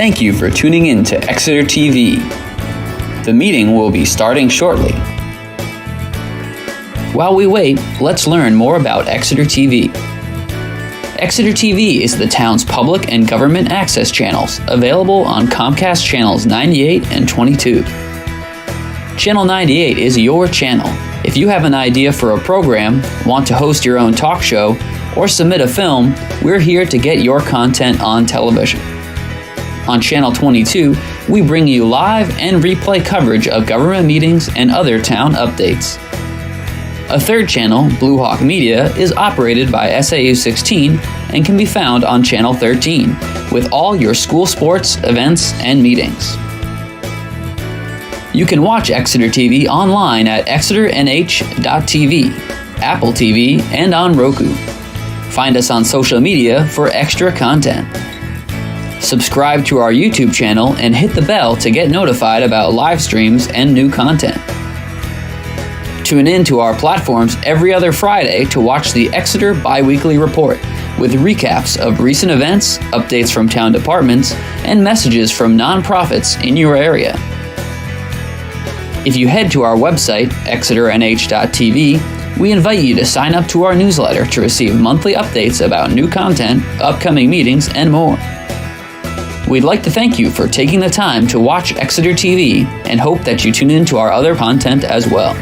Thank you for tuning in to Exeter TV. The meeting will be starting shortly. While we wait, let's learn more about Exeter TV. Exeter TV is the town's public and government access channels, available on Comcast channels 98 and 22. Channel 98 is your channel. If you have an idea for a program, want to host your own talk show, or submit a film, we're here to get your content on television. On Channel 22, we bring you live and replay coverage of government meetings and other town updates. A third channel, Blue Hawk Media, is operated by SAU 16 and can be found on Channel 13, with all your school sports, events, and meetings. You can watch Exeter TV online at exeternh.tv, Apple TV, and on Roku. Find us on social media for extra content. Subscribe to our YouTube channel and hit the bell to get notified about live streams and new content. Tune in to our platforms every other Friday to watch the Exeter Biweekly Report, with recaps of recent events, updates from town departments, and messages from nonprofits in your area. If you head to our website, exeternh.tv, we invite you to sign up to our newsletter to receive monthly updates about new content, upcoming meetings, and more. We'd like to thank you for taking the time to watch Exeter TV and hope that you tune in to our other content as well.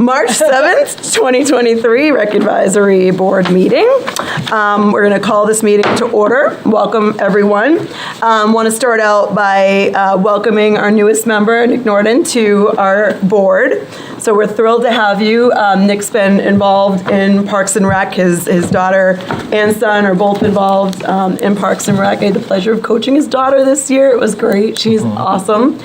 March 7th, 2023, Rec Advisory Board meeting. We're going to call this meeting to order. Welcome, everyone. Want to start out by welcoming our newest member, Nick Norton, to our board. So we're thrilled to have you. Nick's been involved in Parks and Rec. His daughter and son are both involved in Parks and Rec. I had the pleasure of coaching his daughter this year. It was great. She's awesome.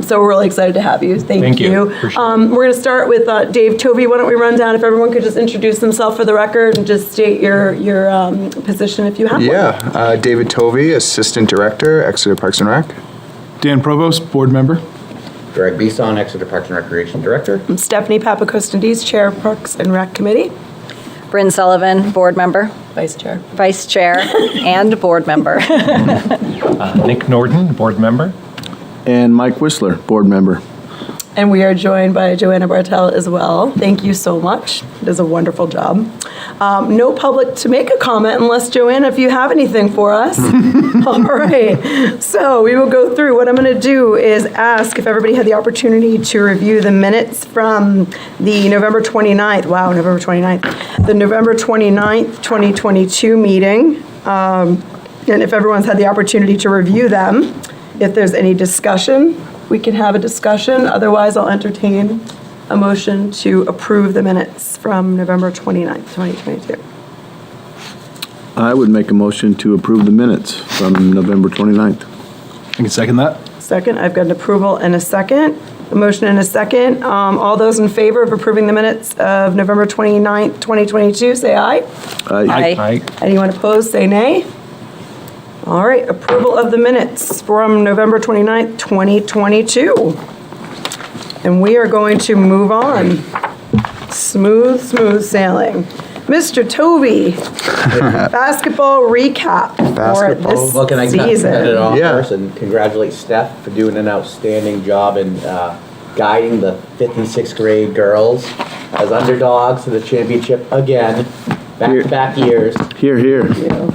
So we're really excited to have you. Thank you. We're going to start with Dave Tovey. Why don't we run down, if everyone could just introduce themselves for the record and just state your position if you have one. David Tovey, Assistant Director, Exeter Parks and Rec. Dan Provost, Board Member. Greg Beeson, Exeter Parks and Recreation Director. I'm Stephanie Papakostandis, Chair of Parks and Rec Committee. Bryn Sullivan, Board Member. Vice Chair. Vice Chair and Board Member. Nick Norton, Board Member. And Mike Whistler, Board Member. And we are joined by Joanna Bartel as well. Thank you so much. It is a wonderful job. No public to make a comment unless, Joanna, if you have anything for us. All right. So we will go through. What I'm going to do is ask if everybody had the opportunity to review the minutes from the November 29th. Wow, November 29th. The November 29th, 2022 meeting. And if everyone's had the opportunity to review them, if there's any discussion, we can have a discussion. Otherwise, I'll entertain a motion to approve the minutes from November 29th, 2022. I would make a motion to approve the minutes from November 29th. I can second that. Second, I've got an approval and a second. A motion and a second. All those in favor of approving the minutes of November 29th, 2022, say aye. Aye. Anyone opposed, say nay. All right, approval of the minutes from November 29th, 2022. And we are going to move on. Smooth sailing. Mr. Tovey, basketball recap for this Well, can I cut it season. off Yeah. first and congratulate Steph for doing an outstanding job in guiding the 5th and 6th grade girls as underdogs to the championship again, back-to-back years. Here.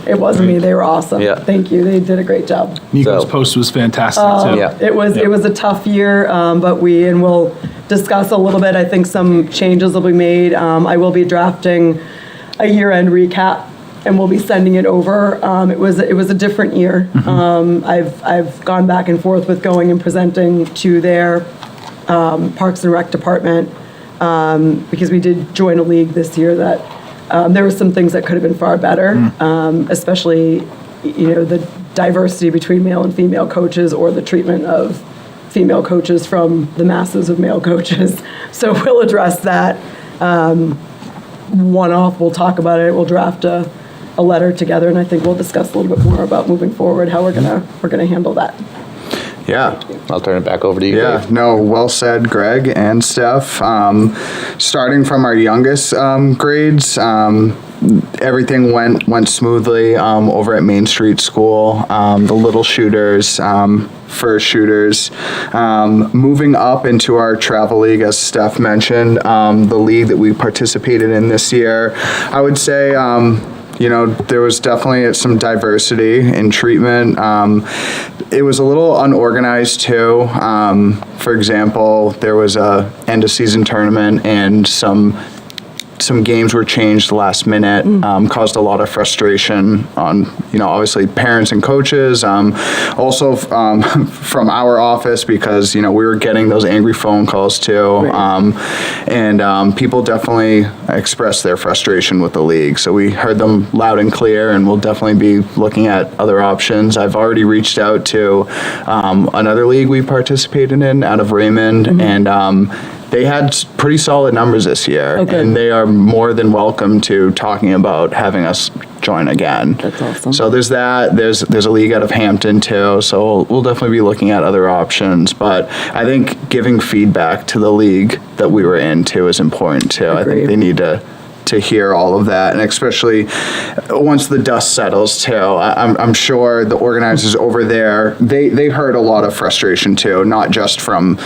It wasn't me, they were awesome. Yeah. Thank you, they did a great job. Nico's So- post was fantastic, too. Yeah. It was a tough year, but we'll discuss a little bit. I think some changes will be made. I will be drafting a year-end recap, and we'll be sending it over. It was a different year. I've gone back and forth with going and presenting to their Parks and Rec department because we did join a league this year that there were some things that could have been far better, especially the diversity between male and female coaches or the treatment of female coaches from the masses of male coaches. So we'll address that. One-off, we'll talk about it. We'll draft a letter together, and I think we'll discuss a little bit more about moving forward how we're gonna handle that. Yeah. I'll turn it back over to you, Yeah, Dave. no, well said, Greg and Steph. Starting from our youngest grades, everything went smoothly over at Main Street School. The little shooters, first shooters, moving up into our travel league, as Steph mentioned, the league that we participated in this year. I would say, there was definitely some diversity in treatment. It was a little unorganized too. For example, there was a end of season tournament and some games were changed last minute, caused a lot of frustration on, obviously parents and coaches, also from our office because, we were getting those angry phone calls too. And people definitely expressed their frustration with the league. So we heard them loud and clear, and we'll definitely be looking at other options. I've already reached out to another league we participated in out of Raymond, and they had pretty solid numbers this year, and they are more than welcome to talking about having us join again. That's awesome. So there's that. There's a league out of Hampton too. So we'll definitely be looking at other options. But I think giving feedback to the league that we were in too is important too. I think they need to hear all of that, and especially once the dust settles too. I'm sure the organizers over there, they heard a lot of frustration too, not just from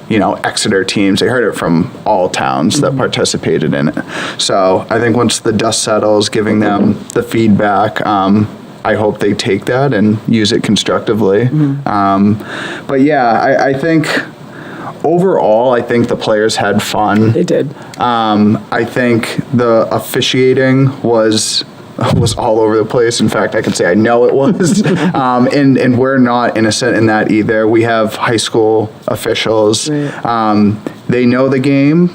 Exeter teams. They heard it from all towns that participated in it. So I think once the dust settles, giving them the feedback, I hope they take that and use it constructively. But yeah, I think overall, I think the players had fun. They did. I think the officiating was all over the place. In fact, I can say I know it was. And we're not innocent in that either. We have high school officials. Right. They know the game.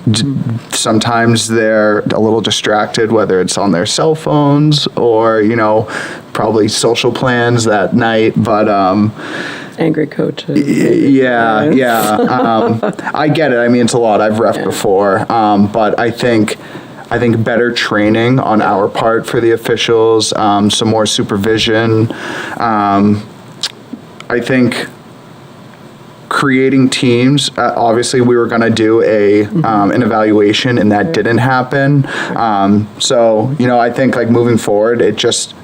Sometimes they're a little distracted, whether it's on their cell phones or, probably social plans that night. But Angry coaches. I get it. I mean, it's a lot. I've reffed before. But I think better training on our part for the officials, some more supervision. I think creating teams, obviously we were going to do an evaluation and that didn't happen. So, I think like moving forward,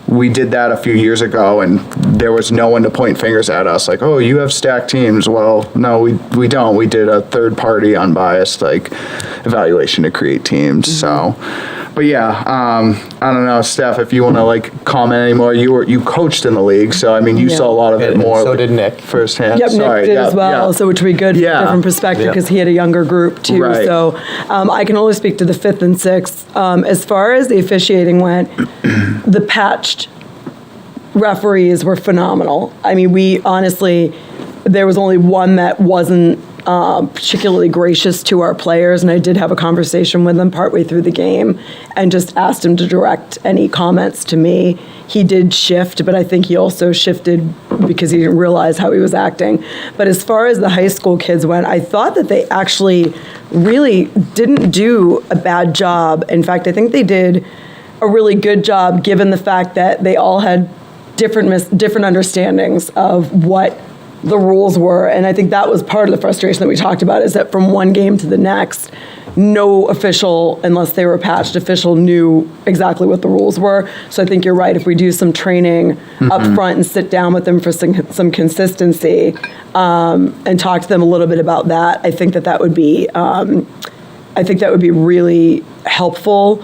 we did that a few years ago and there was no one to point fingers at us like, oh, you have stacked teams. Well, no, we don't. We did a third party unbiased evaluation to create teams. So, but yeah, I don't know, Steph, if you want to comment anymore. You coached in the league, so I mean, you saw a lot of it And more. so did Nick. Firsthand. Yep, Nick did as well, so which would be good from a different perspective Yeah. because he had a younger group too. Right. So I can only speak to the 5th and 6th. As far as the officiating went, the patched referees were phenomenal. I mean, there was only one that wasn't particularly gracious to our players, and I did have a conversation with him partway through the game and just asked him to direct any comments to me. He did shift, but I think he also shifted because he didn't realize how he was acting. But as far as the high school kids went, I thought that they actually really didn't do a bad job. In fact, I think they did a really good job given the fact that they all had different understandings of what the rules were. And I think that was part of the frustration that we talked about, is that from one game to the next, no official, unless they were patched official, knew exactly what the rules were. So I think you're right. If we do some training up front and sit down with them for some consistency and talk to them a little bit about that, I think that would be really helpful.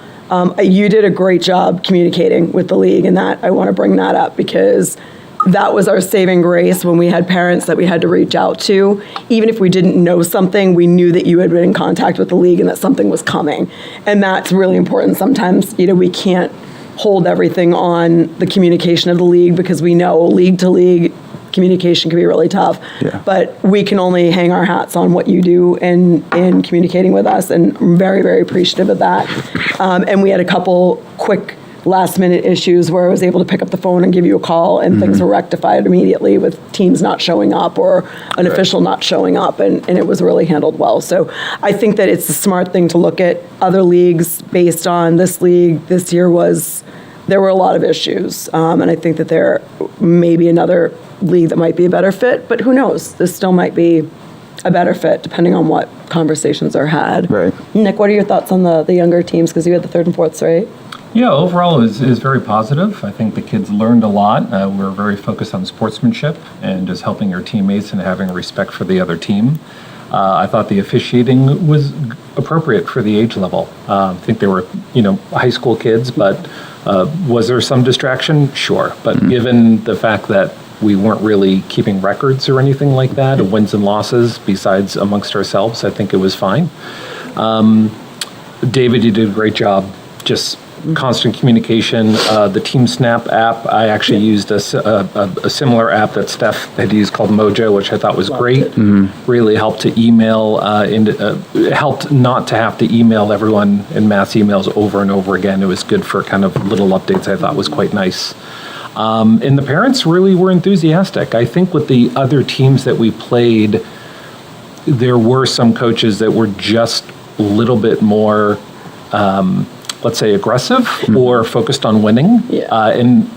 You did a great job communicating with the league, and that I want to bring that up because that was our saving grace when we had parents that we had to reach out to. Even if we didn't know something, we knew that you had been in contact with the league and that something was coming. And that's really important. Sometimes, we can't hold everything on the communication of the league because we know league to league communication can be really tough. Yeah. But we can only hang our hats on what you do in communicating with us, and I'm very, very appreciative of that. And we had a couple quick last-minute issues where I was able to pick up the phone and give you a call, and things were rectified immediately with teams not showing up or an official not showing up, and it was really handled well. So I think that it's a smart thing to look at other leagues based on this league. This year there were a lot of issues, and I think that there may be another league that might be a better fit, but who knows? This still might be a better fit depending on what conversations are had. Right. Nick, what are your thoughts on the younger teams? Because you had the 3rd and 4ths, right? Yeah, overall it was very positive. I think the kids learned a lot. We were very focused on sportsmanship and just helping your teammates and having respect for the other team. I thought the officiating was appropriate for the age level. I think they were, high school kids, but was there some distraction? Sure. But given the fact that we weren't really keeping records or anything like that, of wins and losses besides amongst ourselves, I think it was fine. David, you did a great job. Just constant communication. The Team Snap app, I actually used a similar app that Steph had used called Mojo, which I thought was great. Really helped to email, helped not to have to email everyone in mass emails over and over again. It was good for kind of little updates. I thought was quite nice. And the parents really were enthusiastic. I think with the other teams that we played, there were some coaches that were just a little bit more let's say aggressive or focused on winning. Yeah. And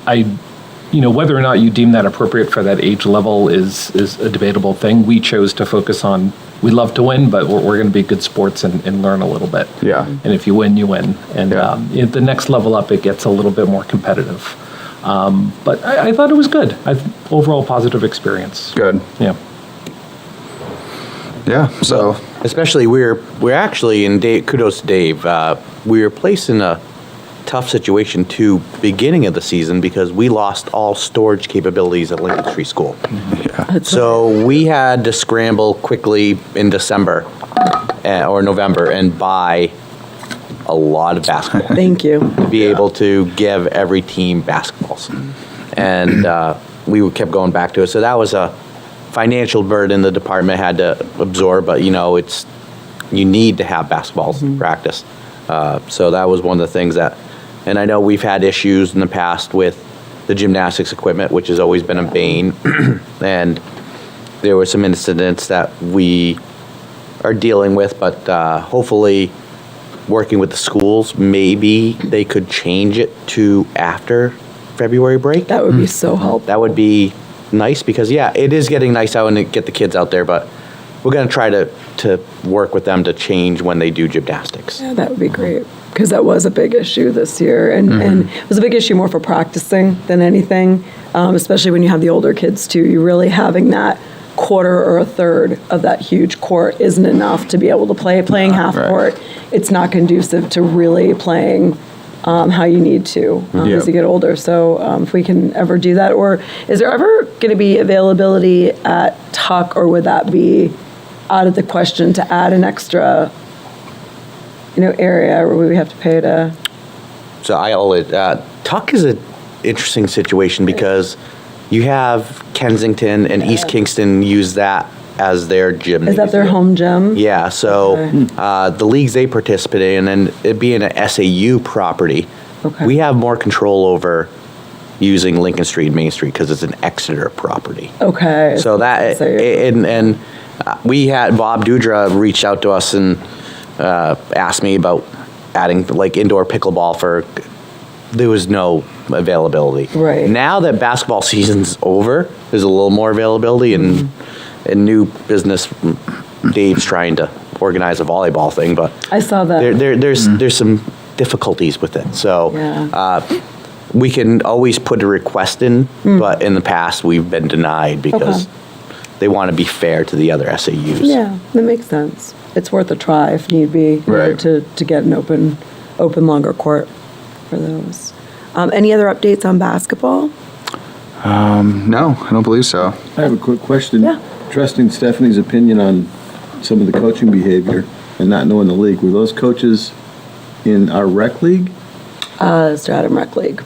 whether or not you deem that appropriate for that age level is a debatable thing. We chose to focus on, we love to win, but we're going to be good sports and learn a little bit. Yeah. And if you win, you win. And at the next level up, it gets a little bit more competitive. But I thought it was good. Overall positive experience. Good. Yeah. Yeah. So Especially we're actually, and kudos to Dave, we were placed in a tough situation too, beginning of the season, because we lost all storage capabilities at Lincoln Street School. So we had to scramble quickly in December or November and buy a lot of basketball. Thank you. To be able to give every team basketballs. And we kept going back to it. So that was a financial burden the department had to absorb, but you need to have basketballs in practice. So that was one of the things that, and I know we've had issues in the past with the gymnastics equipment, which has always been a bane. And there were some incidents that we are dealing with, but hopefully working with the schools, maybe they could change it to after February break. That would be so helpful. That would be nice because, yeah, it is getting nice out and to get the kids out there, but we're going to try to work with them to change when they do gymnastics. Yeah, that would be great, because that was a big issue this year, and it was a big issue more for practicing than anything, especially when you have the older kids too. You really having that quarter or a third of that huge court isn't enough to be able to playing half court. It's not conducive to really playing how you need to as you get older. So if we can ever do that, or is there ever going to be availability at Tuck, or would that be out of the question to add an extra, area where we have to pay to? So Tuck is an interesting situation because you have Kensington and East Kingston use that as their gymnasium. Is that their home gym? Yeah, so the leagues they participate in, and it being an SAU property, we have more control over using Lincoln Street and Main Street because it's an Exeter property. Okay. So that, and we had Bob Dudra reached out to us and asked me about adding like indoor pickleball there was no availability. Right. Now that basketball season's over, there's a little more availability and new business. Dave's trying to organize a volleyball thing, but I saw that. There's some difficulties with it. So we can always put a request in, but in the past we've been denied because they want to be fair to the other SAUs. Yeah, that makes sense. It's worth a try if need be, to get an open longer court for those. Any other updates on basketball? No, I don't believe so. I have a quick question. Yeah. Trusting Stephanie's opinion on some of the coaching behavior and not knowing the league, were those coaches in our rec league? Stratham Rec League.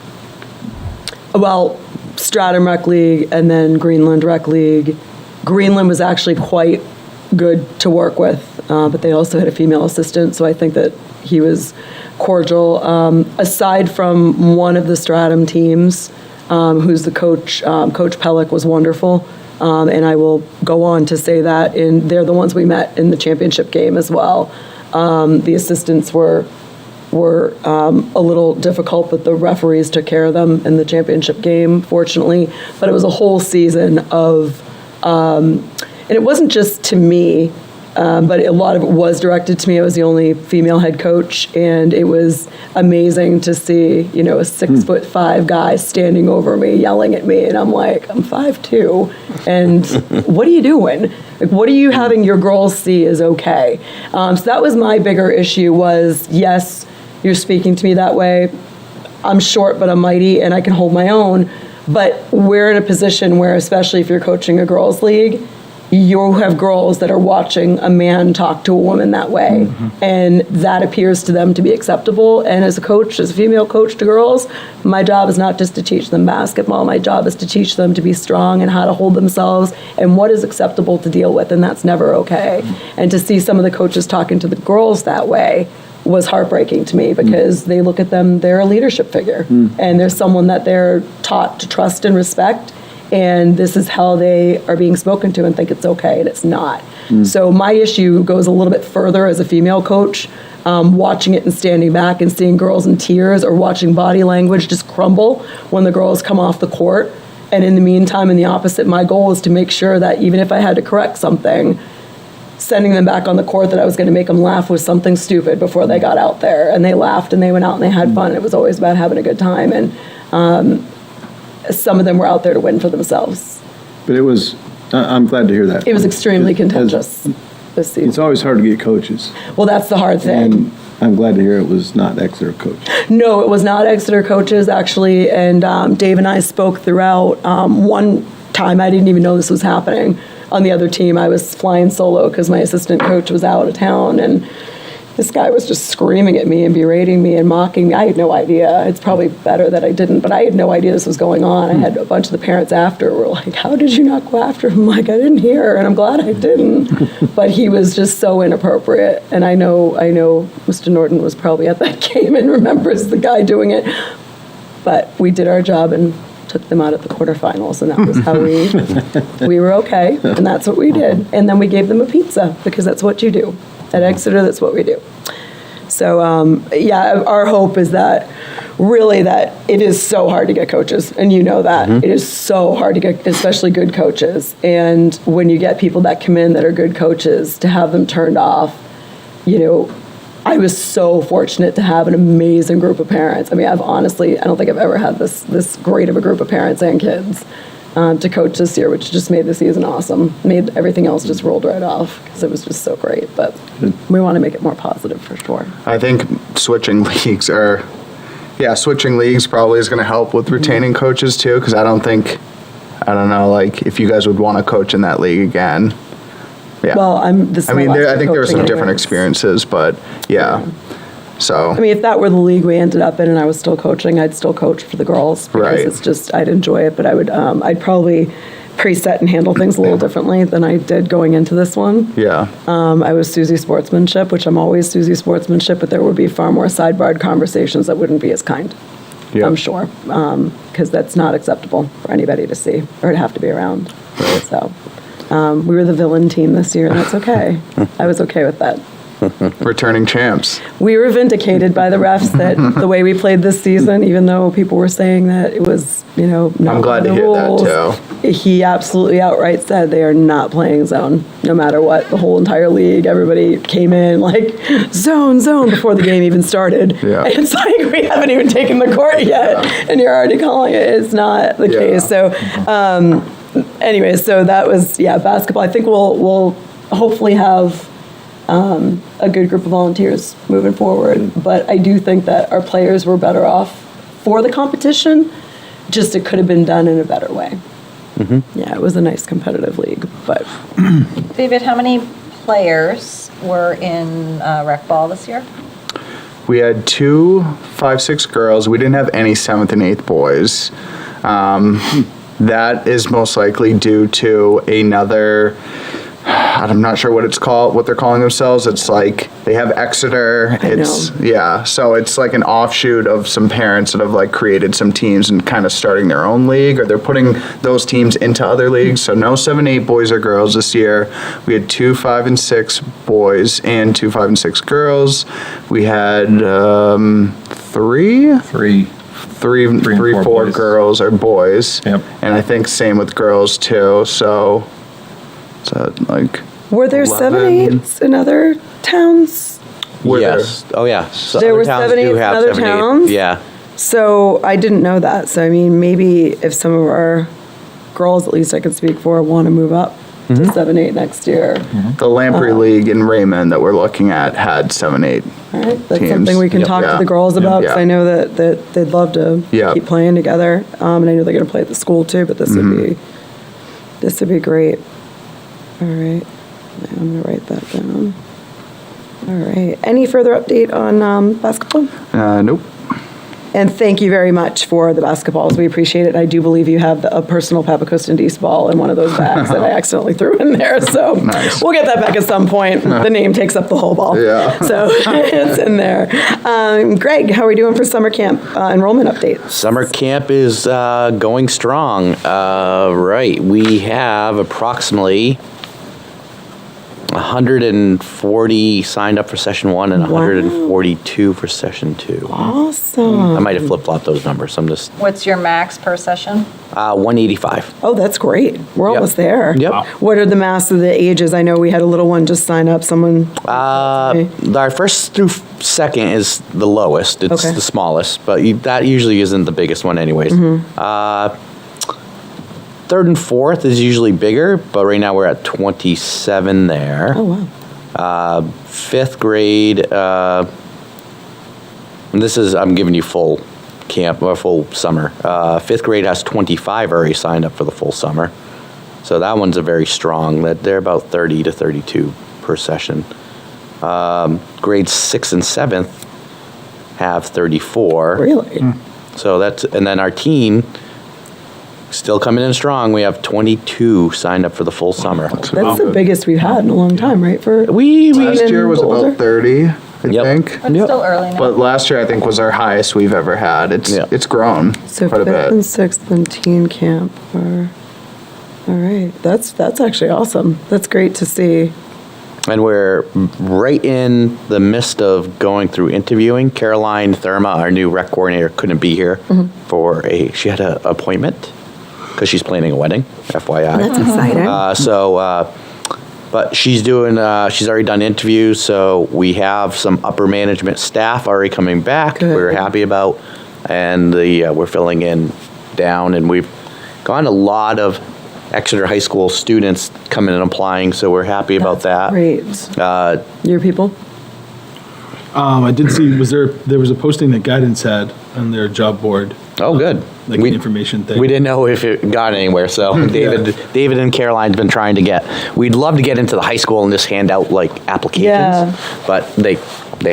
Well, Stratham Rec League and then Greenland Rec League. Greenland was actually quite good to work with, but they also had a female assistant, so I think that he was cordial. Aside from one of the Stratham teams, who's the coach, Coach Pellick was wonderful, and I will go on to say that they're the ones we met in the championship game as well. The assistants were a little difficult, but the referees took care of them in the championship game, fortunately. But it was a whole season of, and it wasn't just to me, but a lot of it was directed to me. I was the only female head coach, and it was amazing to see, a 6'5" guy standing over me, yelling at me, and I'm like, I'm 5'2", and what are you doing? Like, what are you having your girls see is okay? So that was my bigger issue was, yes, you're speaking to me that way. I'm short, but I'm mighty, and I can hold my own. But we're in a position where, especially if you're coaching a girls' league, you have girls that are watching a man talk to a woman that way, and that appears to them to be acceptable. And as a coach, as a female coach to girls, my job is not just to teach them basketball. My job is to teach them to be strong and how to hold themselves and what is acceptable to deal with, and that's never okay. And to see some of the coaches talking to the girls that way was heartbreaking to me because they look at them, they're a leadership figure, and there's someone that they're taught to trust and respect. And this is how they are being spoken to and think it's okay, and it's not. So my issue goes a little bit further as a female coach, watching it and standing back and seeing girls in tears or watching body language just crumble when the girls come off the court. And in the meantime, in the opposite, my goal is to make sure that even if I had to correct something, sending them back on the court, that I was going to make them laugh with something stupid before they got out there. And they laughed and they went out and they had fun. It was always about having a good time. And some of them were out there to win for themselves. But it was, I'm glad to hear that. It was extremely contentious this season. It's always hard to get coaches. Well, that's the hard thing. I'm glad to hear it was not Exeter coach. No, it was not Exeter coaches, actually, and Dave and I spoke throughout. One time, I didn't even know this was happening. On the other team, I was flying solo because my assistant coach was out of town, and this guy was just screaming at me and berating me and mocking me. I had no idea. It's probably better that I didn't, but I had no idea this was going on. I had a bunch of the parents after were like, how did you not go after him? I'm like, I didn't hear, and I'm glad I didn't. But he was just so inappropriate, and I know Mr. Norton was probably at that game and remembers the guy doing it. But we did our job and took them out at the quarterfinals, and that was how we were okay, and that's what we did. And then we gave them a pizza, because that's what you do. At Exeter, that's what we do. So, our hope is that, really, that it is so hard to get coaches, and you know that. It is so hard to get, especially good coaches. And when you get people that come in that are good coaches, to have them turned off, I was so fortunate to have an amazing group of parents. I mean, I don't think I've ever had this great of a group of parents and kids to coach this year, which just made the season awesome. Made everything else just rolled right off because it was just so great. But we want to make it more positive for sure. I think switching leagues probably is going to help with retaining coaches too, because I don't know, like, if you guys would want to coach in that league again. Yeah. Well, I think there were some different experiences, but yeah. So. I mean, if that were the league we ended up in and I was still coaching, I'd still coach for the girls because Right. it's just, I'd enjoy it, but I'd probably preset and handle things a little differently than I did going into this one. Yeah. I was Susie Sportsmanship, which I'm always Susie Sportsmanship, but there would be far more sidebarred conversations that wouldn't be as kind. Yeah. I'm sure, because that's not acceptable for anybody to see or to have to be around. So we were the villain team this year, and that's okay. I was okay with that. Returning champs. We were vindicated by the refs that the way we played this season, even though people were saying that it was, not I'm glad to the hear rules, that too. he absolutely outright said they are not playing zone, no matter what. The whole entire league, everybody came in like zone before the game even started. Yeah. And it's like, we haven't even taken the court yet, and you're already calling it. It's not the case. So, anyway, so that was, basketball. I think we'll hopefully have a good group of volunteers moving forward. But I do think that our players were better off for the competition, just it could have been done in a better way. Yeah, it was a nice competitive league. But David, how many players were in rec ball this year? We had 2 5-6 girls. We didn't have any 7th and 8th boys. That is most likely due to another, I'm not sure what they're calling themselves. It's like they have Exeter. So it's like an offshoot of some parents that have like created some teams and kind of starting their own league, or they're putting those teams into other leagues. So no 7-8 boys or girls this year. We had 2 5 and 6 boys and 2 5 and 6 girls. We had 4 boys. girls or boys. Yep. And I think same with girls too. So is that like were there 11? 7-8s in other towns? Were Yes. Oh, yeah. So There other were towns 7-8s do in have other 7-8. towns? Yeah. So I didn't know that. So I mean, maybe if some of our girls, at least I can speak for, want to move up to 7-8 next year. The Lamprey League in Raymond that we're looking at had 7-8. All right, that's teams. something we can Yep. talk to Yeah. the girls about, because Yeah. I know that they'd love to Yeah. keep playing together. And I know they're going to play at the school too, but this would be great. All right, I'm going to write that down. All right, any further update on basketball? Nope. And thank you very much for the basketballs. We appreciate it. I do believe you have a personal Papakostan East ball in one of those bags that I accidentally threw in there. So Nice. we'll get that back at some point. The name takes up the whole ball. Yeah. So it's in there. Greg, how are we doing for summer camp enrollment update? Summer camp is going strong. Right. We have approximately 140 signed up for session 1 and 142 for session 2. Awesome. I might have flip-flopped those numbers. I'm just What's your max per session? 185. Oh, that's great. We're Yep. almost there. Yep. Wow. What are the mass of the ages? I know we had a little one just sign up. Someone. Our first through second is the lowest. It's Okay. the smallest, but that usually isn't the biggest one anyways. Third and fourth is usually bigger, but right now we're at 27 there. Oh, wow. Fifth grade, and this is, I'm giving you full camp, or full summer. Fifth grade has 25 already signed up for the full summer. So that one's a very strong, they're about 30 to 32 per session. Grades 6th and 7th have 34. Really? So that's, and then our teen, still coming in strong. We have 22 signed up for the full summer. That's the biggest we've had in a long time, right? For Last year was older? about 30, I Yep. think. But it's still early now. But last year, I think, was our highest we've ever had. It's grown So quite a fifth bit. and sixth and teen camp are, all right, that's actually awesome. That's great to see. And we're right in the midst of going through interviewing. Caroline Thurma, our new rec coordinator, couldn't be here she had an appointment because she's planning a wedding, FYI. That's exciting. But she's already done interviews, so we have some upper management staff already coming back. Good. We're happy about, and we're filling in down, and we've gotten a lot of Exeter High School students coming and applying, so we're happy about that. Great. Your people? I did see, there was a posting that Guidance had on their job board, Oh, good. like an information thing. We didn't know if it got anywhere, so David and Caroline's been trying to get. We'd love to get into the high school and just hand out like applications, Yeah. but they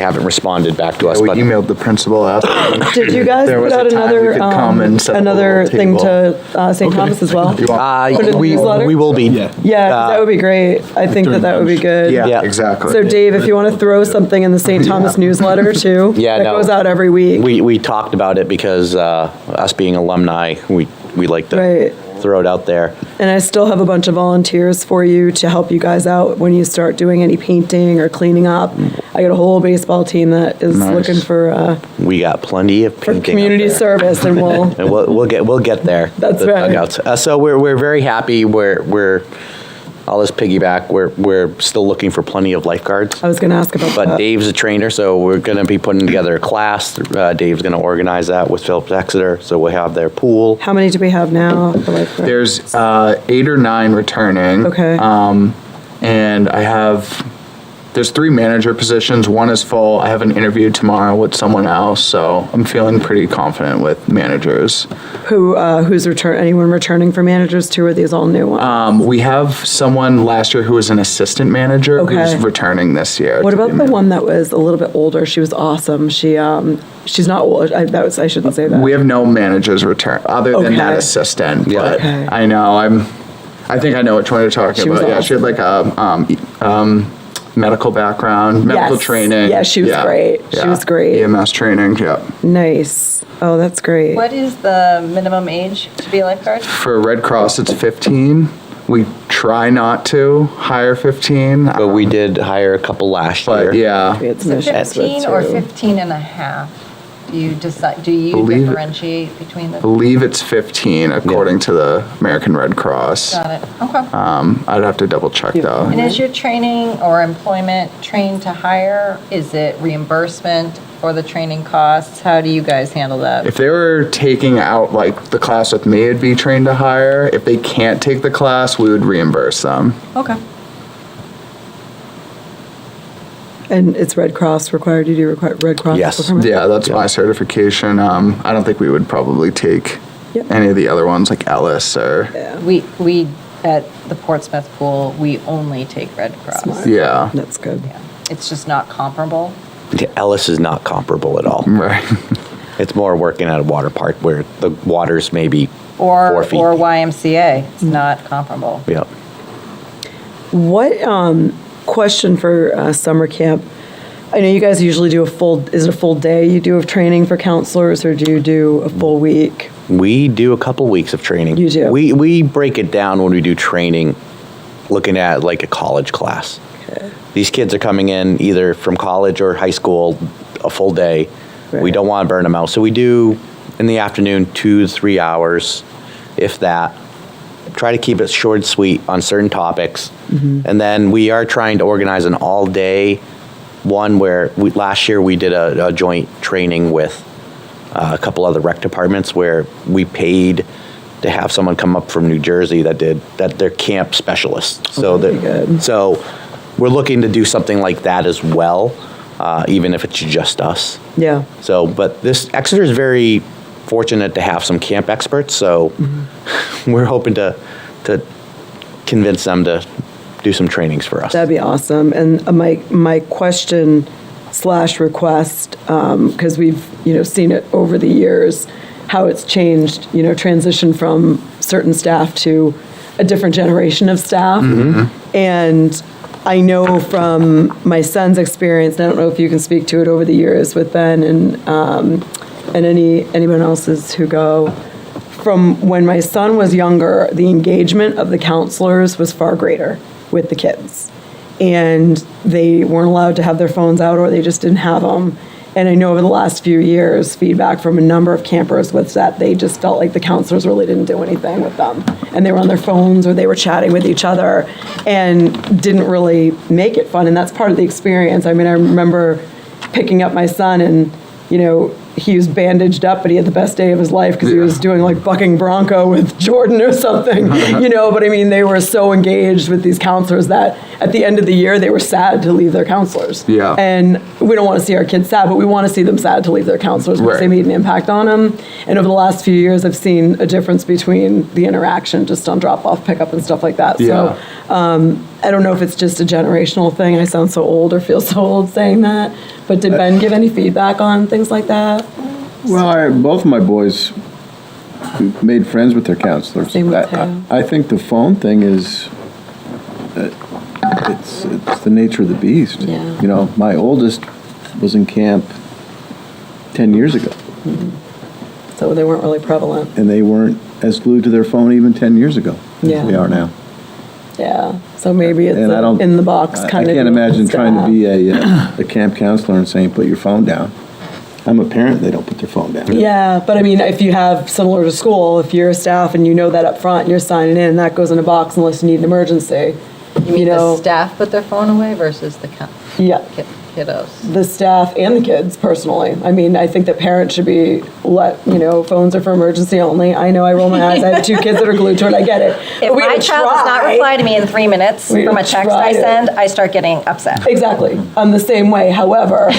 haven't responded back to us. We But emailed the principal asking. Did you guys There put was a out time we could come and set up a another little thing table. to St. Thomas as well? You want- Put it in the newsletter? we will be. Yeah. Yeah, 'cause that would be great. I think during that would be lunch. good. Yeah, Yeah. exactly. So Dave, if you want to throw something in the St. Thomas newsletter too, Yeah, that no. goes out every week. We talked about it because us being alumni, we like to Right. throw it out there. And I still have a bunch of volunteers for you to help you guys out when you start doing any painting or cleaning up. I got a whole baseball team that is Nice. looking for We got plenty of painting up community there. service, and we'll. And we'll get there. That's the right. dugouts. So we're very happy. We're I'll just piggyback. We're still looking for plenty of lifeguards. I was going to ask about But that. Dave's a trainer, so we're going to be putting together a class. Dave's going to organize that with Phillips Exeter, so we'll have their pool. How many do we have now? for lifeguard? There's 8 or 9 returning. Okay. And there's 3 manager positions. 1 is full. I have an interview tomorrow with someone else, so I'm feeling pretty confident with managers. Who's anyone returning for managers too? Or are these all new ones? We have someone last year who was an assistant manager Okay. who's returning this year. What to about be the man- one that was a little bit older? She was awesome. She's not old. I shouldn't say that. We have no managers return other than that Okay. assistant. Yeah. But Okay. I know I think I know which one you're talking She was about. Yeah, she had like a medical background, medical Yes. training. Yeah, she was great. She was great. EMS training. Yeah. Nice. Oh, that's great. What is the minimum age to be a lifeguard? For Red Cross, it's 15. We try not to hire 15. But we did hire a couple last year. But yeah, We had some Is it issues with 15 or too. 15 and a half? Do you decide, do you Believe it. differentiate between the? I believe it's 15 according to the American Red Cross. Got it, okay. I'd have to double check though. And is your training or employment trained to hire? Is it reimbursement for the training costs? How do you guys handle that? If they were taking out like the class with me, it'd be trained to hire. If they can't take the class, we would reimburse them. Okay. And it's Red Cross required. You do require Red Cross? Yes. permit? Yeah, that's my certification. I don't think we would probably take Yep. any of the other ones like Ellis or We, at the Portsmouth pool, we only take Red Cross. Smart. yeah. That's good. Yeah. It's just not comparable. Ellis is not comparable at all. Right. It's more working at a water park where the water's maybe Or 4 feet. YMCA, it's not comparable. Yep. What question for summer camp? I know you guys usually do is it a full day you do of training for counselors, or do you do a full week? We do a couple weeks of training. You do? We break it down when we do training, looking at like a college class. Okay. These kids are coming in either from college or high school, a full day. We Right. don't want to burn them out. So we do in the afternoon 2 to 3 hours, if that. Try to keep it short and sweet on certain topics. And then we are trying to organize an all-day one where last year we did a joint training with a couple other rec departments where we paid to have someone come up from New Jersey that they're camp specialists. So that'd be good. so we're looking to do something like that as well. even if it's just us. Yeah. So, but Exeter is very fortunate to have some camp experts, so we're hoping to convince them to do some trainings for us. That'd be awesome. And my question / request, because we've, seen it over the years, how it's changed, transition from certain staff to a different generation of staff. And I know from my son's experience, and I don't know if you can speak to it over the years with Ben and anyone else's who go, from when my son was younger, the engagement of the counselors was far greater with the kids. And they weren't allowed to have their phones out, or they just didn't have them. And I know over the last few years, feedback from a number of campers was that they just felt like the counselors really didn't do anything with them. And they were on their phones, or they were chatting with each other, and didn't really make it fun. And that's part of the experience. I mean, I remember picking up my son, and, he was bandaged up, but he had the best day of his life because he was doing like bucking bronco with Jordan or something, but I mean, they were so engaged with these counselors that at the end of the year, they were sad to leave their counselors. Yeah. And we don't want to see our kids sad, but we want to see them sad to leave their counselors because they made an impact on them. And over the last few years, I've seen a difference between the interaction just on drop-off, pickup, and stuff like that. Yeah. So I don't know if it's just a generational thing. I sound so old or feel so old saying that. But did Ben give any feedback on things like that? Well, both of my boys made friends with their counselors. Same with Teo. I think the phone thing is, it's the nature of the beast. Yeah. My oldest was in camp 10 years ago. So they weren't really prevalent. And they weren't as glued to their phone even 10 years ago as Yeah. they are now. Yeah. So maybe it's And I don't- in the box kind I of. can't imagine trying to be a camp counselor and saying, put your phone down. I'm a parent, they don't put their phone down. Yeah, but I mean, if you have, similar to school, if you're a staff and you know that up front and you're signing in, that goes in a box unless you need an emergency. You mean the staff put their phone away versus the Yeah. kiddos? The staff and the kids, personally. I mean, I think that parents should be phones are for emergency only. I know I roll my eyes. I have 2 kids that are glued to it. I get it. If But we my gotta child does not try. reply to me in 3 minutes We from a gotta text try I to. send, I start getting upset. Exactly. I'm the same way. However,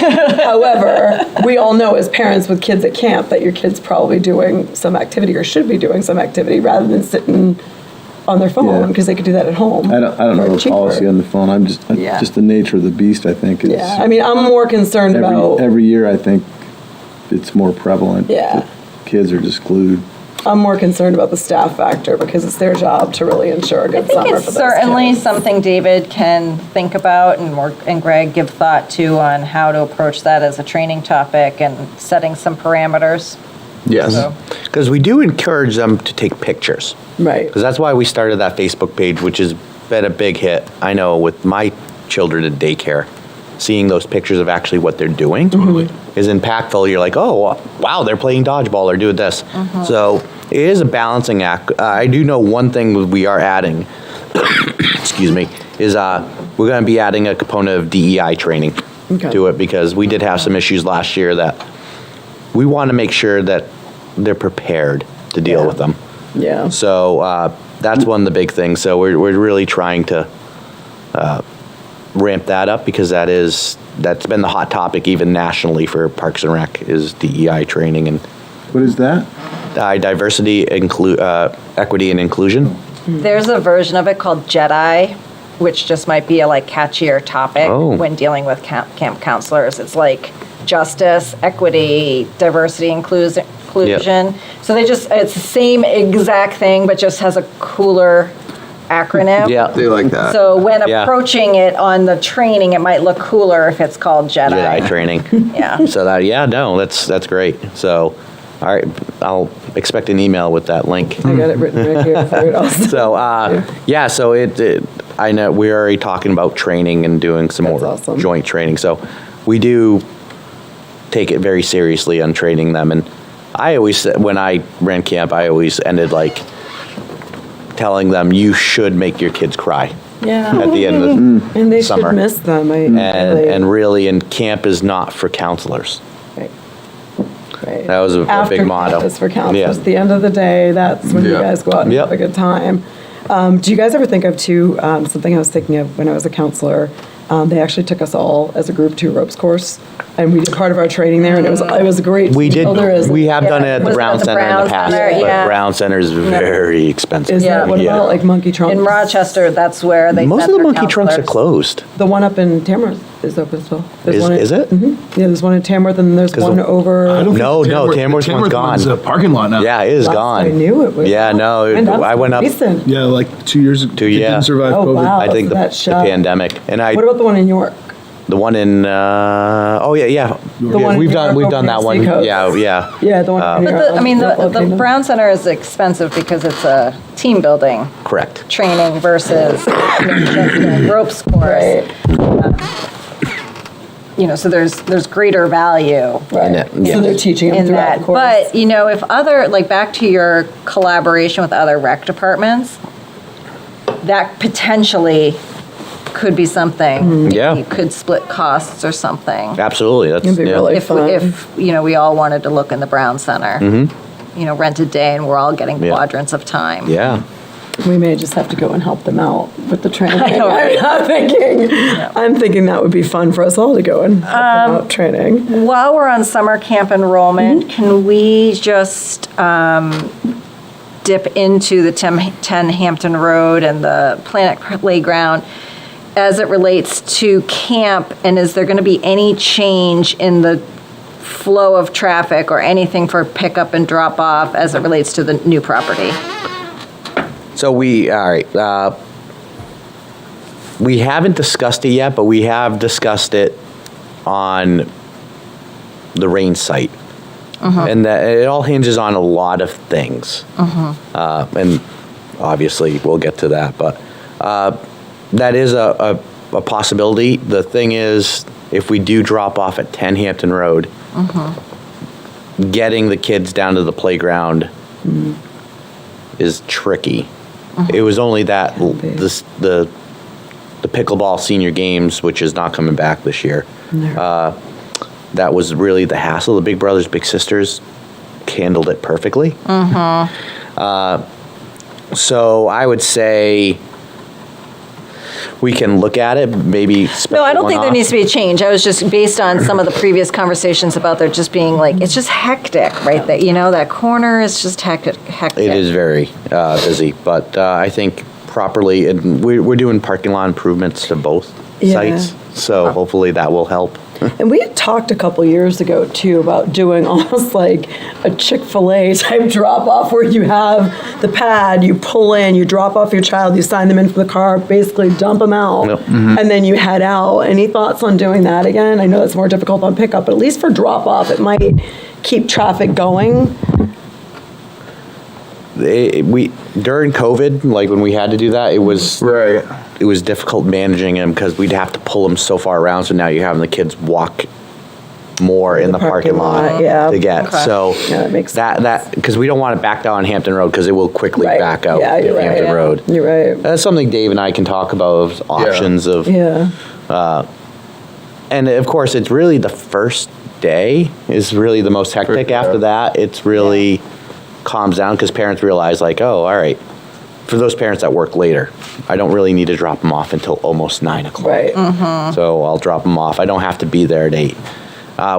we all know as parents with kids at camp that your kid's probably doing some activity or should be doing some activity rather than sitting on their phone, Yeah. because they could do that at home. I don't know for the cheaper. policy on the phone. I'm just Yeah. the nature of the beast, I think. Is Yeah, I mean, I'm more concerned about. every year, I think it's more prevalent. Yeah. that kids are just glued. I'm more concerned about the staff factor because it's their job to really ensure a good I think summer it's for those certainly kids. something David can think about and Greg give thought to on how to approach that as a training topic and setting some parameters. Yes. So- Because we do encourage them to take pictures. Right. Because that's why we started that Facebook page, which has been a big hit. I know with my children in daycare, seeing those pictures of actually what they're doing is impactful. You're like, oh, wow, they're playing dodgeball or doing this. So it is a balancing act. I do know one thing we are adding, excuse me, is we're going to be adding a component of DEI training to it, because we did have some issues last year that we want to make sure that they're prepared to deal with them. Yeah. So that's one of the big things. So we're really trying to ramp that up, because that's been the hot topic even nationally for Parks and Rec, is DEI training and What is that? diversity, equity, and inclusion. There's a version of it called Jedi, which just might be a catchier topic when dealing with camp counselors. It's like justice, equity, diversity, inclusion. So it's the same exact thing, but just has a cooler acronym. Yeah. They like that. So when Yeah. approaching it on the training, it might look cooler if it's called Jedi. Jedi training. Yeah. So that's great. So, all right, I'll expect an email with that link. I got it written right here for it also. So, so I know we're already talking about training and doing some That's more awesome. joint training. So we do take it very seriously on training them. And I always, when I ran camp, I always ended telling them, you should make your kids cry Yeah. at the end of And they summer. should miss them. and really, and camp is not for counselors. Right. That was a big motto. After campus for counselors. Yeah. At the end of the day, that's when you Yeah. guys go out and Yep. have a good time. Do you guys ever think of something I was thinking of when I was a counselor, They actually took us all as a group to a ropes course, and we did part of our training there, and it was a great. We did. Oh, there is. We have done it at the Was it Brown at the Center in Brown the past, Center? but Yeah. Brown Center is very expensive. Is Yeah. that what about like Monkey Trunks? In Rochester, that's where they Most sent of the their monkey trunks are counselors. closed. The one up in Tamworth is open still. Is it? Yeah, there's one in Tamworth, and there's 'Cause one the- over. I don't think No, the no, Tamworth one's gone. one's a parking lot now. Yeah, it is Last gone. I knew it was. Yeah, no, And that's I went up. recent. Yeah, like 2 years ago. yeah. Didn't survive Oh, COVID. wow. I think so the that shut. pandemic, and What about the one in York? the one in. Oh yeah. The one in We've done York that over one. Seacoast. Yeah. Yeah, the one. in But York. I mean, the Volcano. Brown Center is expensive because it's a team building Correct. training versus just a ropes course. Right. So there's greater value Right. it, So yes. they're teaching them in throughout that. the course. But, if other, like back to your collaboration with other rec departments, that potentially could be something. Yeah. You could split costs or something. Absolutely. That's It'd be yeah. really If, fun. we all wanted to look in the Brown Center. Rent a day and we're all getting Yeah. quadrants of time. Yeah. We may just have to go and help them out with the training. I know, right? I'm thinking that would be fun for us all to go and help them out training. While we're on summer camp enrollment, can we just dip into the 10 Hampton Road and the Planet Playground as it relates to camp? And is there going to be any change in the flow of traffic or anything for pickup and drop off as it relates to the new property? So we haven't discussed it yet, but we have discussed it on the range site. And that it all hinges on a lot of things. And obviously we'll get to that, but that is a possibility. The thing is, if we do drop off at 10 Hampton Road, getting the kids down to the playground is tricky. It was only that the pickleball senior games, which is not coming back this year. That was really the hassle. The Big Brothers Big Sisters handled it perfectly. So I would say we can look at it, maybe. No, I don't think there needs to be a change. I was just based on some of the previous conversations about there just being like, it's just hectic right there. That corner is just hectic. It is very busy, but I think properly, and we're doing parking lot improvements to both sites, so hopefully that will help. And we had talked a couple years ago too about doing almost like a Chick-fil-A type drop off where you have the pad, you pull in, you drop off your child, you sign them in for the car, basically dump them out, Yep. and then you head out. Any thoughts on doing that again? I know that's more difficult on pickup, but at least for drop off, it might keep traffic going. We during COVID, like when we had to do that, it was Right. it was difficult managing them because we'd have to pull them so far around. So now you're having the kids walk more in the parking lot yeah. to get. Okay. So Yeah, that makes that because we don't want to back down on Hampton Road because it will quickly Right. back out Yeah, you're right. Hampton Yeah. Road. You're right. That's something Dave and I can talk about of options of. Yeah. And of course, it's really the first day is really the most hectic. After that, it's really calms down because parents realize like, oh, all right. For those parents that work later, I don't really need to drop them off until almost 9 o'clock. Right. So I'll drop them off. I don't have to be there at 8.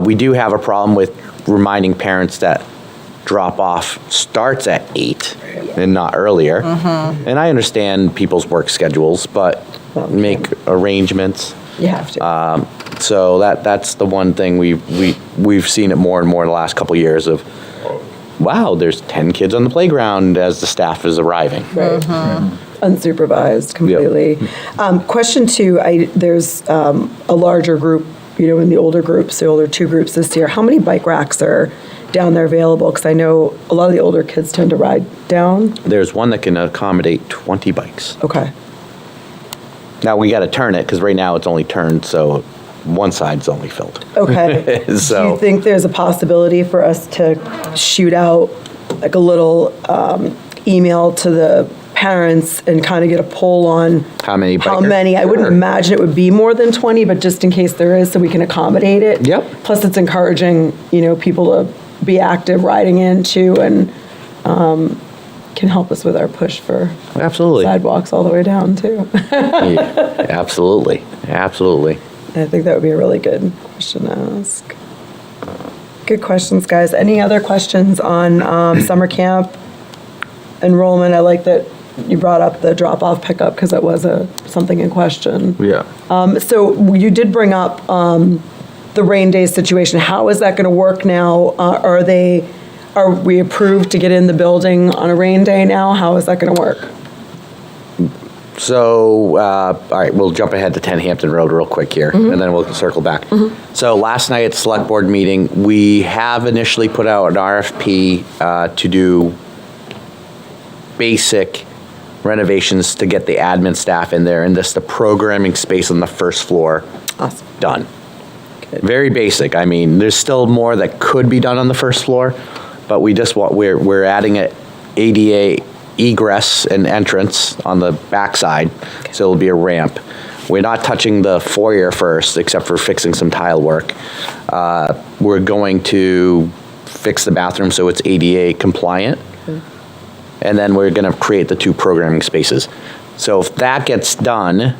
We do have a problem with reminding parents that drop off starts at 8 and not earlier. And I understand people's work schedules, but make arrangements. You have to. So that's the one thing we've seen it more and more in the last couple of years of, wow, there's 10 kids on the playground as the staff is arriving. Right. Unsupervised completely. Question 2, there's a larger group, in the older groups, the older 2 groups this year. How many bike racks are down there available? Because I know a lot of the older kids tend to ride down. There's one that can accommodate 20 bikes. Okay. Now we got to turn it because right now it's only turned, so one side's only filled. Okay. Do So- you think there's a possibility for us to shoot out like a little email to the parents and kind of get a poll on How many How bikers? many? I wouldn't Sure. imagine it would be more than 20, but just in case there is, so we can accommodate it. Yep. Plus, it's encouraging, people to be active riding in too and can help us with our push for Absolutely. sidewalks all the way down too. Yeah, absolutely. Absolutely. I think that would be a really good question to ask. Good questions, guys. Any other questions on summer camp enrollment? I like that you brought up the drop-off pickup because that was something in question. Yeah. So you did bring up the rain day situation. How is that going to work now? Are we approved to get in the building on a rain day now? How is that going to work? So, all right, we'll jump ahead to 10 Hampton Road real quick here, and then we'll circle back. So last night at the select board meeting, we have initially put out an RFP to do basic renovations to get the admin staff in there, and the programming space on the first floor Awesome. done. Very basic. I mean, there's still more that could be done on the first floor, but we're adding an ADA egress and entrance on the backside, so it'll be a ramp. We're not touching the foyer first, except for fixing some tile work. We're going to fix the bathroom so it's ADA compliant, and then we're going to create the 2 programming spaces. So if that gets done,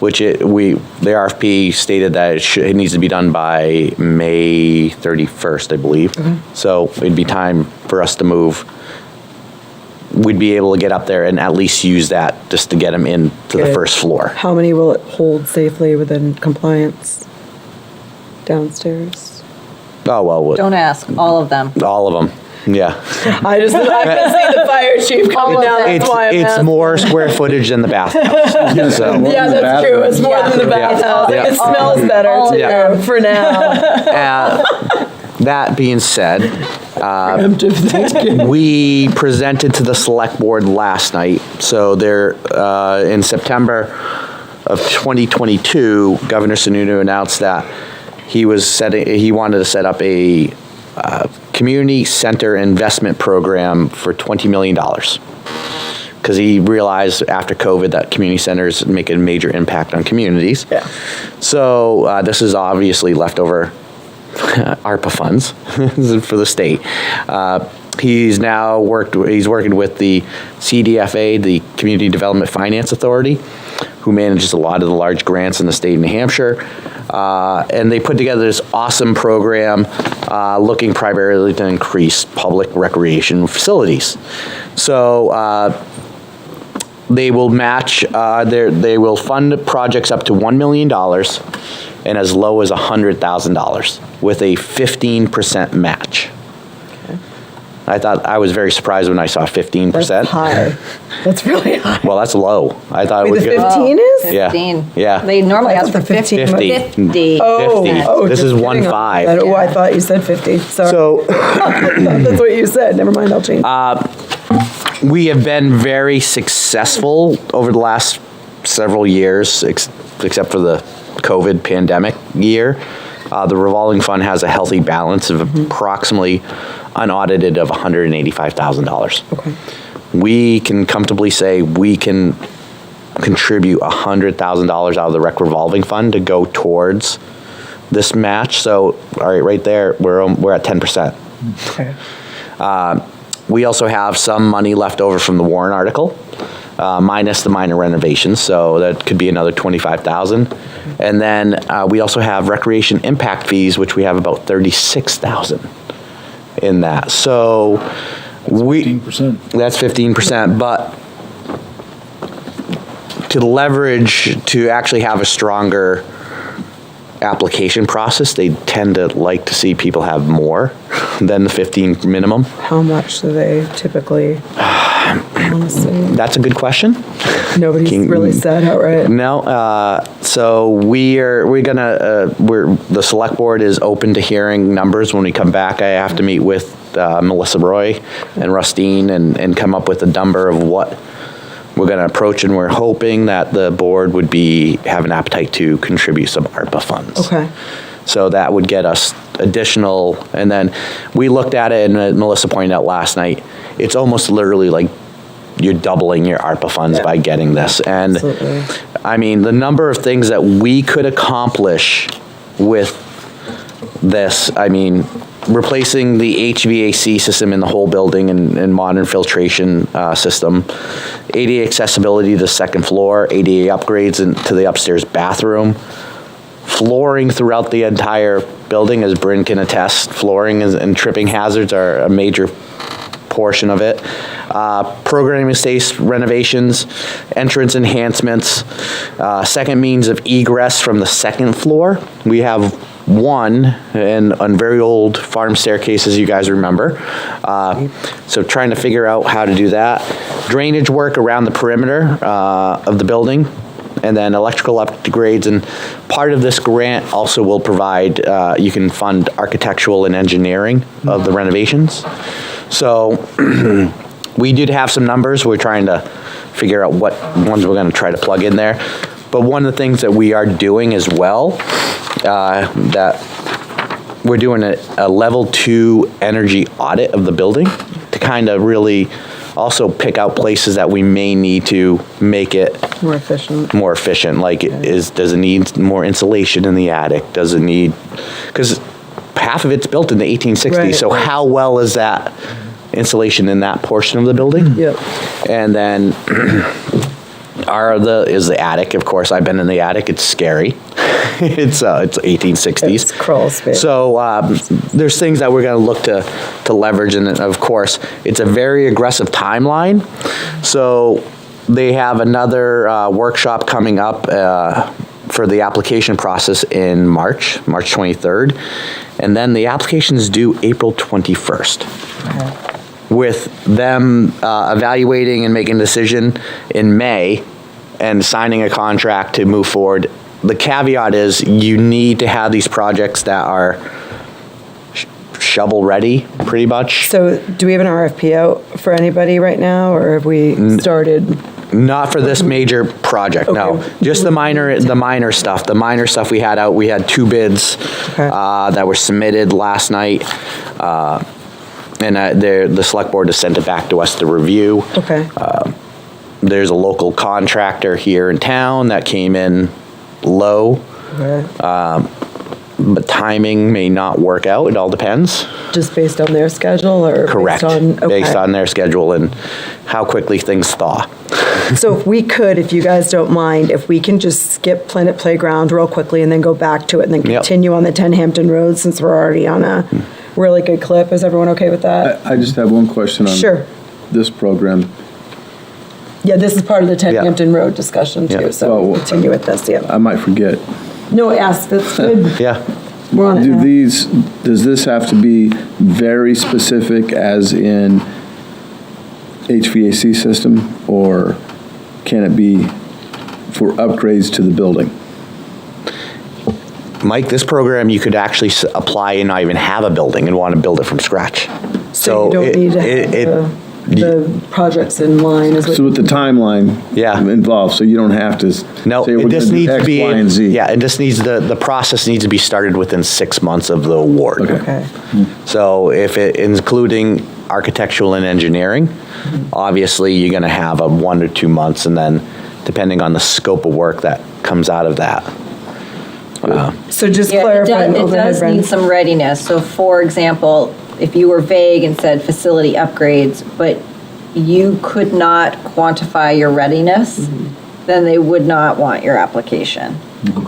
which the RFP stated that it needs to be done by May 31st, I believe. So it'd be time for us to move. We'd be able to get up there and at least use that just to get them into the first floor. How many will it hold safely within compliance downstairs? Oh, well, Don't ask, all of them. all of them. Yeah. I can see the fire chief coming down. That's why I'm It's asking. more square footage than the bathhouse. So, Yeah, that's true. It's more than the bathhouse. Yeah. It smells better too, Yeah. for now. that being said, Preemptive thinking. we presented to the select board last night. So there, in September of 2022, Governor Sununu announced that he wanted to set up a community center investment program for $20 million. Because he realized after COVID that community centers make a major impact on communities. Yeah. So this is obviously leftover ARPA funds for the state. He's working with the CDFA, the Community Development Finance Authority, who manages a lot of the large grants in the state of New Hampshire. And they put together this awesome program looking primarily to increase public recreation facilities. So they will match, they will fund projects up to $1 million and as low as $100,000 with a 15% match. I was very surprised when I saw 15%. That's high. That's really high. Well, that's low. I thought it Wait, was the good. 15 is? Yeah. 15. Yeah. They normally I ask thought for the 15 50. 50. Oh, 50. oh, This just is kidding. 1.5. Oh, I thought you said 50. Sorry. So That's what you said. Never mind, I'll change. we have been very successful over the last several years, except for the COVID pandemic year. The revolving fund has a healthy balance of approximately unaudited of $185,000. Okay. We can comfortably say we can contribute $100,000 out of the rec revolving fund to go towards this match. So, all right, right there, we're at 10%. Okay. We also have some money left over from the Warren article, minus the minor renovations, so that could be another $25,000. And then we also have recreation impact fees, which we have about $36,000 in that. So we 15%. that's 15%, but to leverage to actually have a stronger application process, they tend to like to see people have more than the 15 minimum. How much do they typically want to see? That's a good question. Nobody's really said outright. No, so the select board is open to hearing numbers. When we come back, I have to meet with Melissa Roy and Rustine and come up with a number of what we're going to approach, and we're hoping that the board would have an appetite to contribute some ARPA funds. Okay. So that would get us additional, and then we looked at it, and Melissa pointed out last night, it's almost literally like you're doubling your ARPA funds by getting this. And Absolutely. I mean, the number of things that we could accomplish with this, I mean, replacing the HVAC system in the whole building and modern filtration system, ADA accessibility to the second floor, ADA upgrades to the upstairs bathroom, flooring throughout the entire building, as Bryn can attest. Flooring and tripping hazards are a major portion of it. Programming space renovations, entrance enhancements, second means of egress from the second floor. We have one and on very old farm staircases, you guys remember. So trying to figure out how to do that. Drainage work around the perimeter of the building, and then electrical upgrades. And part of this grant also will provide, you can fund architectural and engineering of the renovations. So we did have some numbers. We're trying to figure out what ones we're going to try to plug in there. But one of the things that we are doing as well, that we're doing a level 2 energy audit of the building to kind of really also pick out places that we may need to make it More efficient. more efficient. Like, does it need more insulation in the attic? Does it need, because half of it's built in the 1860s. Right. So how well is that insulation in that portion of the building? Yep. And then is the attic. Of course, I've been in the attic. It's scary. It's 1860s. It's crawl space. So there's things that we're going to look to leverage, and of course, it's a very aggressive timeline. So they have another workshop coming up for the application process in March 23rd, and then the application is due April 21st. With them evaluating and making a decision in May and signing a contract to move forward. The caveat is you need to have these projects that are shovel ready, pretty much. So do we have an RFP out for anybody right now, or have we started? Not for this major project, no. Okay. Just the minor stuff. The minor stuff we had out, we had 2 bids Okay. that were submitted last night. And the select board has sent it back to us to review. Okay. There's a local contractor here in town that came in low, Okay. but timing may not work out. It all depends. Just based on their schedule, or Correct. based on Their schedule and how quickly things thaw. So if we could, if you guys don't mind, if we can just skip Planet Playground real quickly and then go back to it and then Yep. continue on the 10 Hampton Road, since we're already on a really good clip. Is everyone okay with that? I just have one question on Sure. this program. Yeah, this is part of the 10 Yeah. Hampton Road discussion too, Yeah. so Well, we'll continue with this, yeah. I might forget. No, ask, that's good. Yeah. We're on it now. Does this have to be very specific, as in HVAC system, or can it be for upgrades to the building? Mike, this program, you could actually apply and not even have a building and want to build it from scratch. So you don't need to have the projects in line, is what So with the timeline Yeah. involved, so you don't have to No, say we're it going just to do needs to X, be, Y, and Z. yeah, it just needs, the process needs to be started within 6 months of the award. Okay. Okay. So if it, including architectural and engineering, obviously you're going to have a 1 or 2 months, and then depending on the scope of work that comes out of that. So just Yeah, clarify. it go ahead, does Bren. need some readiness. So for example, if you were vague and said facility upgrades, but you could not quantify your readiness, then they would not want your application.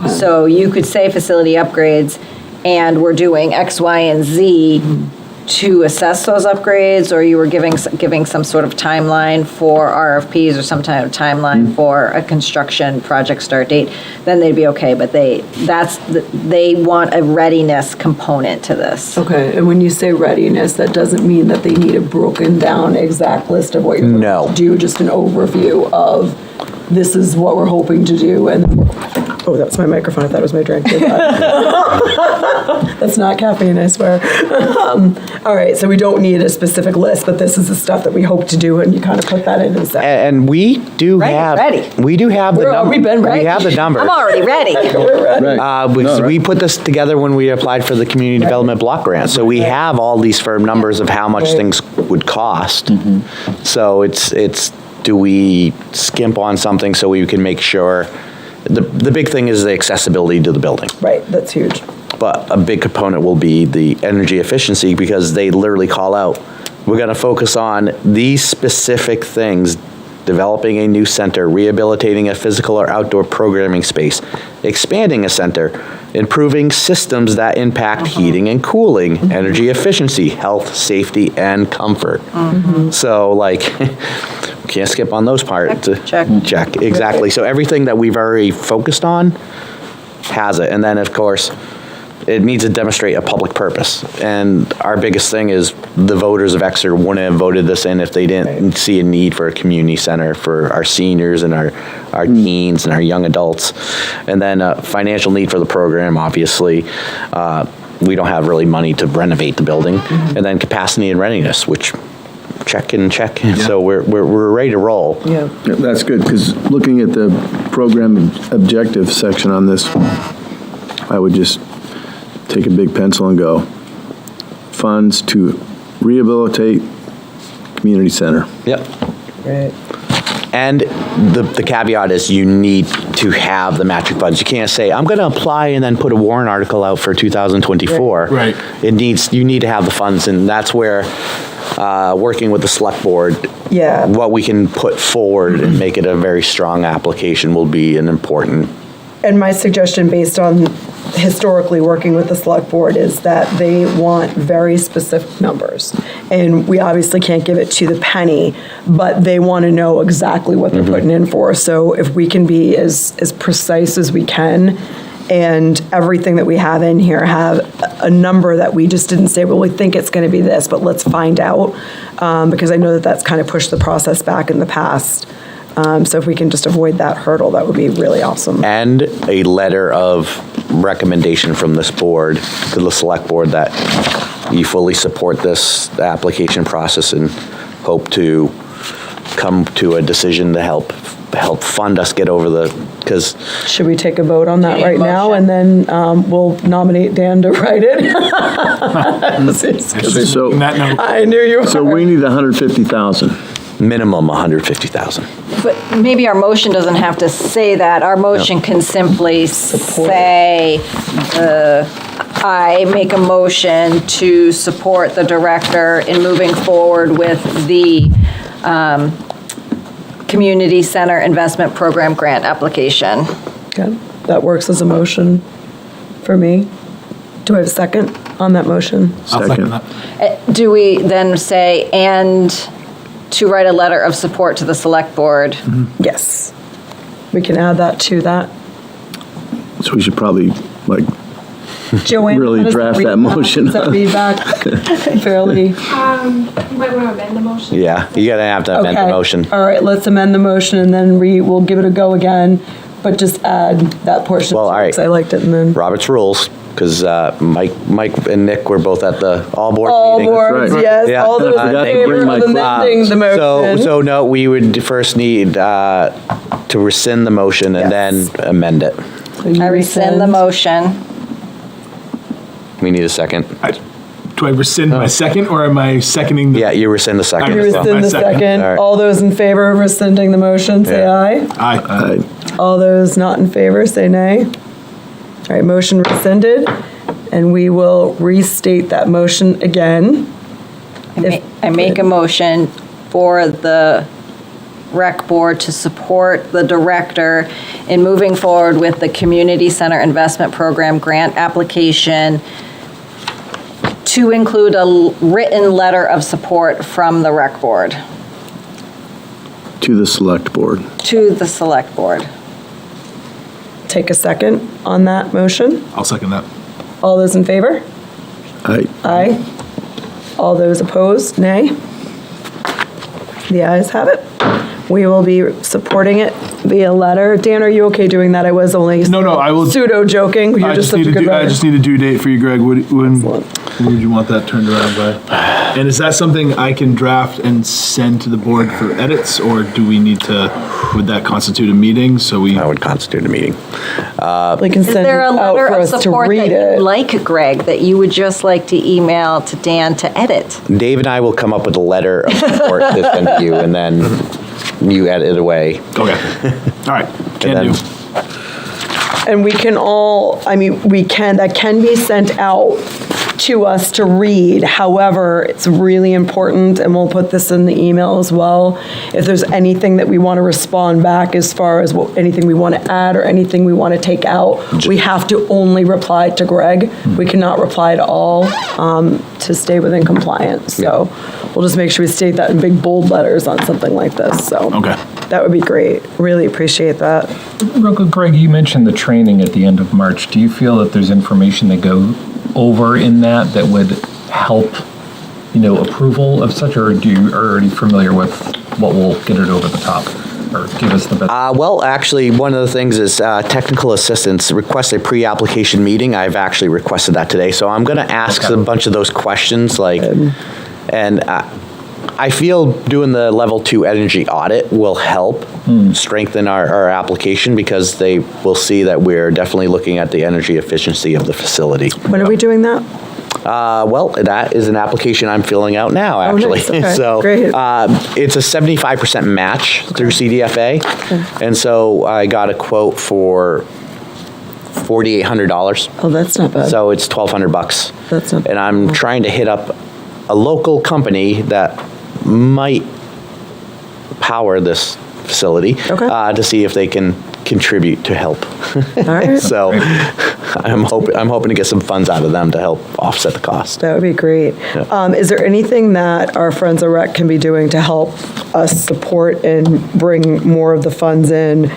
So you could say facility upgrades, and we're doing X, Y, and Z to assess those upgrades, or you were giving some sort of timeline for RFPs or some kind of timeline for a construction project start date, then they'd be okay. But they want a readiness component to this. Okay, and when you say readiness, that doesn't mean that they need a broken down exact list of what you're No. going to do, just an overview of this is what we're hoping to do, and oh, that's my microphone, I thought it was my drink. That's not caffeine, I swear. All right, so we don't need a specific list, but this is the stuff that we hope to do, and you kind of put that in as that. And we do Ready, have, ready. we do have the We've numbers. been ready. We have the numbers. I'm already ready. Right. Because No, we right. put this together when we applied for the community development block grant. So we have all these firm numbers of how much Right. things would cost. So it's do we skimp on something so we can make sure, the big thing is the accessibility to the building. Right, that's huge. But a big component will be the energy efficiency, because they literally call out, we're going to focus on these specific things: developing a new center, rehabilitating a physical or outdoor programming space, expanding a center, improving systems that impact heating and cooling, energy efficiency, health, safety, and comfort. So like, we can't skip on those parts. Check. Check, exactly. So everything that we've already focused on has it. And then, of course, it needs to demonstrate a public purpose. And our biggest thing is the voters of Exeter wouldn't have voted this in if they didn't see a need for a community center for our seniors and our teens and our young adults. And then a financial need for the program, obviously. We don't have really money to renovate the building. And then capacity and readiness, which check and check. So we're ready to roll. Yeah. Yeah, that's good, because looking at the program objective section on this, I would just take a big pencil and go, funds to rehabilitate community center. Yep. Right. And the caveat is you need to have the matching funds. You can't say, I'm going to apply and then put a warrant article out for 2024. Right. You need to have the funds, and that's where working with the select board, what we can put forward and make it a very strong application will be an important. And my suggestion, based on historically working with the select board, is that they want very specific numbers. And we obviously can't give it to the penny, but they want to know exactly what they're putting in for. So if we can be as precise as we can, and everything that we have in here have a number that we just didn't say, well, we think it's going to be this, but let's find out. Because I know that that's kind of pushed the process back in the past. So if we can just avoid that hurdle, that would be really awesome. And a letter of recommendation from this board to the select board that you fully support this application process and hope to come to a decision to help fund us get over because. Should we take a vote on that right now, and then we'll nominate Dan to write it? So I knew you were. So we need 150,000. Minimum 150,000. But maybe our motion doesn't have to say that. Our motion can simply say, I make a motion to support the director in moving forward with the Community Center Investment Program grant application. Okay, that works as a motion for me. Do I have a second on that motion? I'll second that. Do we then say, and to write a letter of support to the select board? Yes. We can add that to that. So we should probably, Joanne, really how does draft read that motion Is that feedback fairly? You might want to amend the motion. Yeah, you gotta have to amend the motion. All right, let's amend the motion, and then we'll give it a go again, but just add that portion. Well, all right. Because I liked it, and then. Robert's rules, because Mike and Nick were both at the all board All meeting. boards, right. yes, Yeah. all those I in forgot to favor bring of my clock. amending the motion. So no, we would first need to rescind the motion and Yes. then amend it. So you I rescind the motion. We need a second. Do I rescind my second, or am I seconding the? Yeah, you rescind the second. You as well. rescind the Second. second. All right. All those in favor of rescinding the motion, say Yeah. aye. Aye. All those not in favor, say nay. All right, motion rescinded, and we will restate that motion again. I make a motion for the rec board to support the director in moving forward with the Community Center Investment Program grant application to include a written letter of support from the rec board to the select board. to the select board. Take a second on that motion. I'll second that. All those in favor? Aye. Aye. All those opposed, nay. The ayes have it. We will be supporting it via letter. Dan, are you okay doing that? I was only No, I will. pseudo joking. You're I just just such a need good I writer. just need a due date for you, Greg. When would you want that turned around by? And is that something I can draft and send to the board for edits, or do we need to? Would that constitute a meeting? So we. That would constitute a meeting. We can Is send it there a out letter for of us to support that read you it. like, Greg, that you would just like to email to Dan to edit? Dave and I will come up with a letter of support to send to you, and then you edit it away. Okay. All right. Can then- do. And we can all, that can be sent out to us to read. However, it's really important, and we'll put this in the email as well, if there's anything that we want to respond back as far as anything we want to add or anything we want to take out, we have to only reply to Greg. We cannot reply to all to stay within compliance. So we'll just make sure we state that in big bold letters on something like this. So Okay. that would be great. Really appreciate that. Real quick, Greg, you mentioned the training at the end of March. Do you feel that there's information that go over in that would help, approval of such, or are you already familiar with what will get it over the top or give us the best? Well, actually, one of the things is technical assistance request a pre-application meeting. I've actually requested that today, so I'm going to ask a bunch of those questions, and I feel doing the level 2 energy audit will help strengthen our application, because they will see that we're definitely looking at the energy efficiency of the facility. When are we doing that? Well, that is an application I'm filling out now, actually. nice. Okay. So Great. it's a 75% match through CDFA. Okay. And so I got a quote for $4,800. Oh, that's not bad. So it's $1,200. That's not bad. And I'm trying to hit up a local company that might power this facility to see if they can contribute to help. All right. So I'm hoping to get some funds out of them to help offset the cost. That would be great. Yeah. Is there anything that our Friends of Rec can be doing to help us support and bring more of the funds in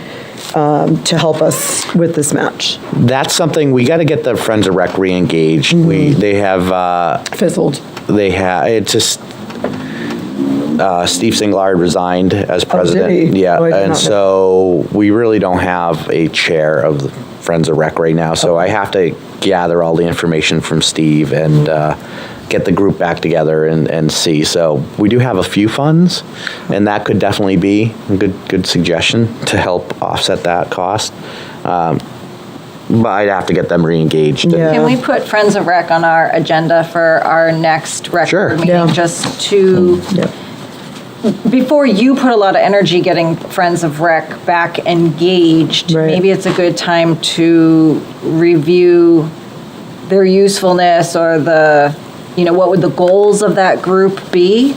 to help us with this match? That's something we got to get the Friends of Rec re-engaged. They have Fizzled. It's just Steve Singlard resigned as president. did he? Yeah, Oh, I did and not know. so we really don't have a chair of the Friends of Rec right now. So I have to gather all the information from Steve and get the group back together and see. So we do have a few funds, and that could definitely be a good suggestion to help offset that cost. But I'd have to get them re-engaged. Yeah. Can we put Friends of Rec on our agenda for our next rec Sure. board meeting? Yeah. Just to, before you put a lot of energy getting Friends of Rec back engaged, Right. maybe it's a good time to review their usefulness or what would the goals of that group be?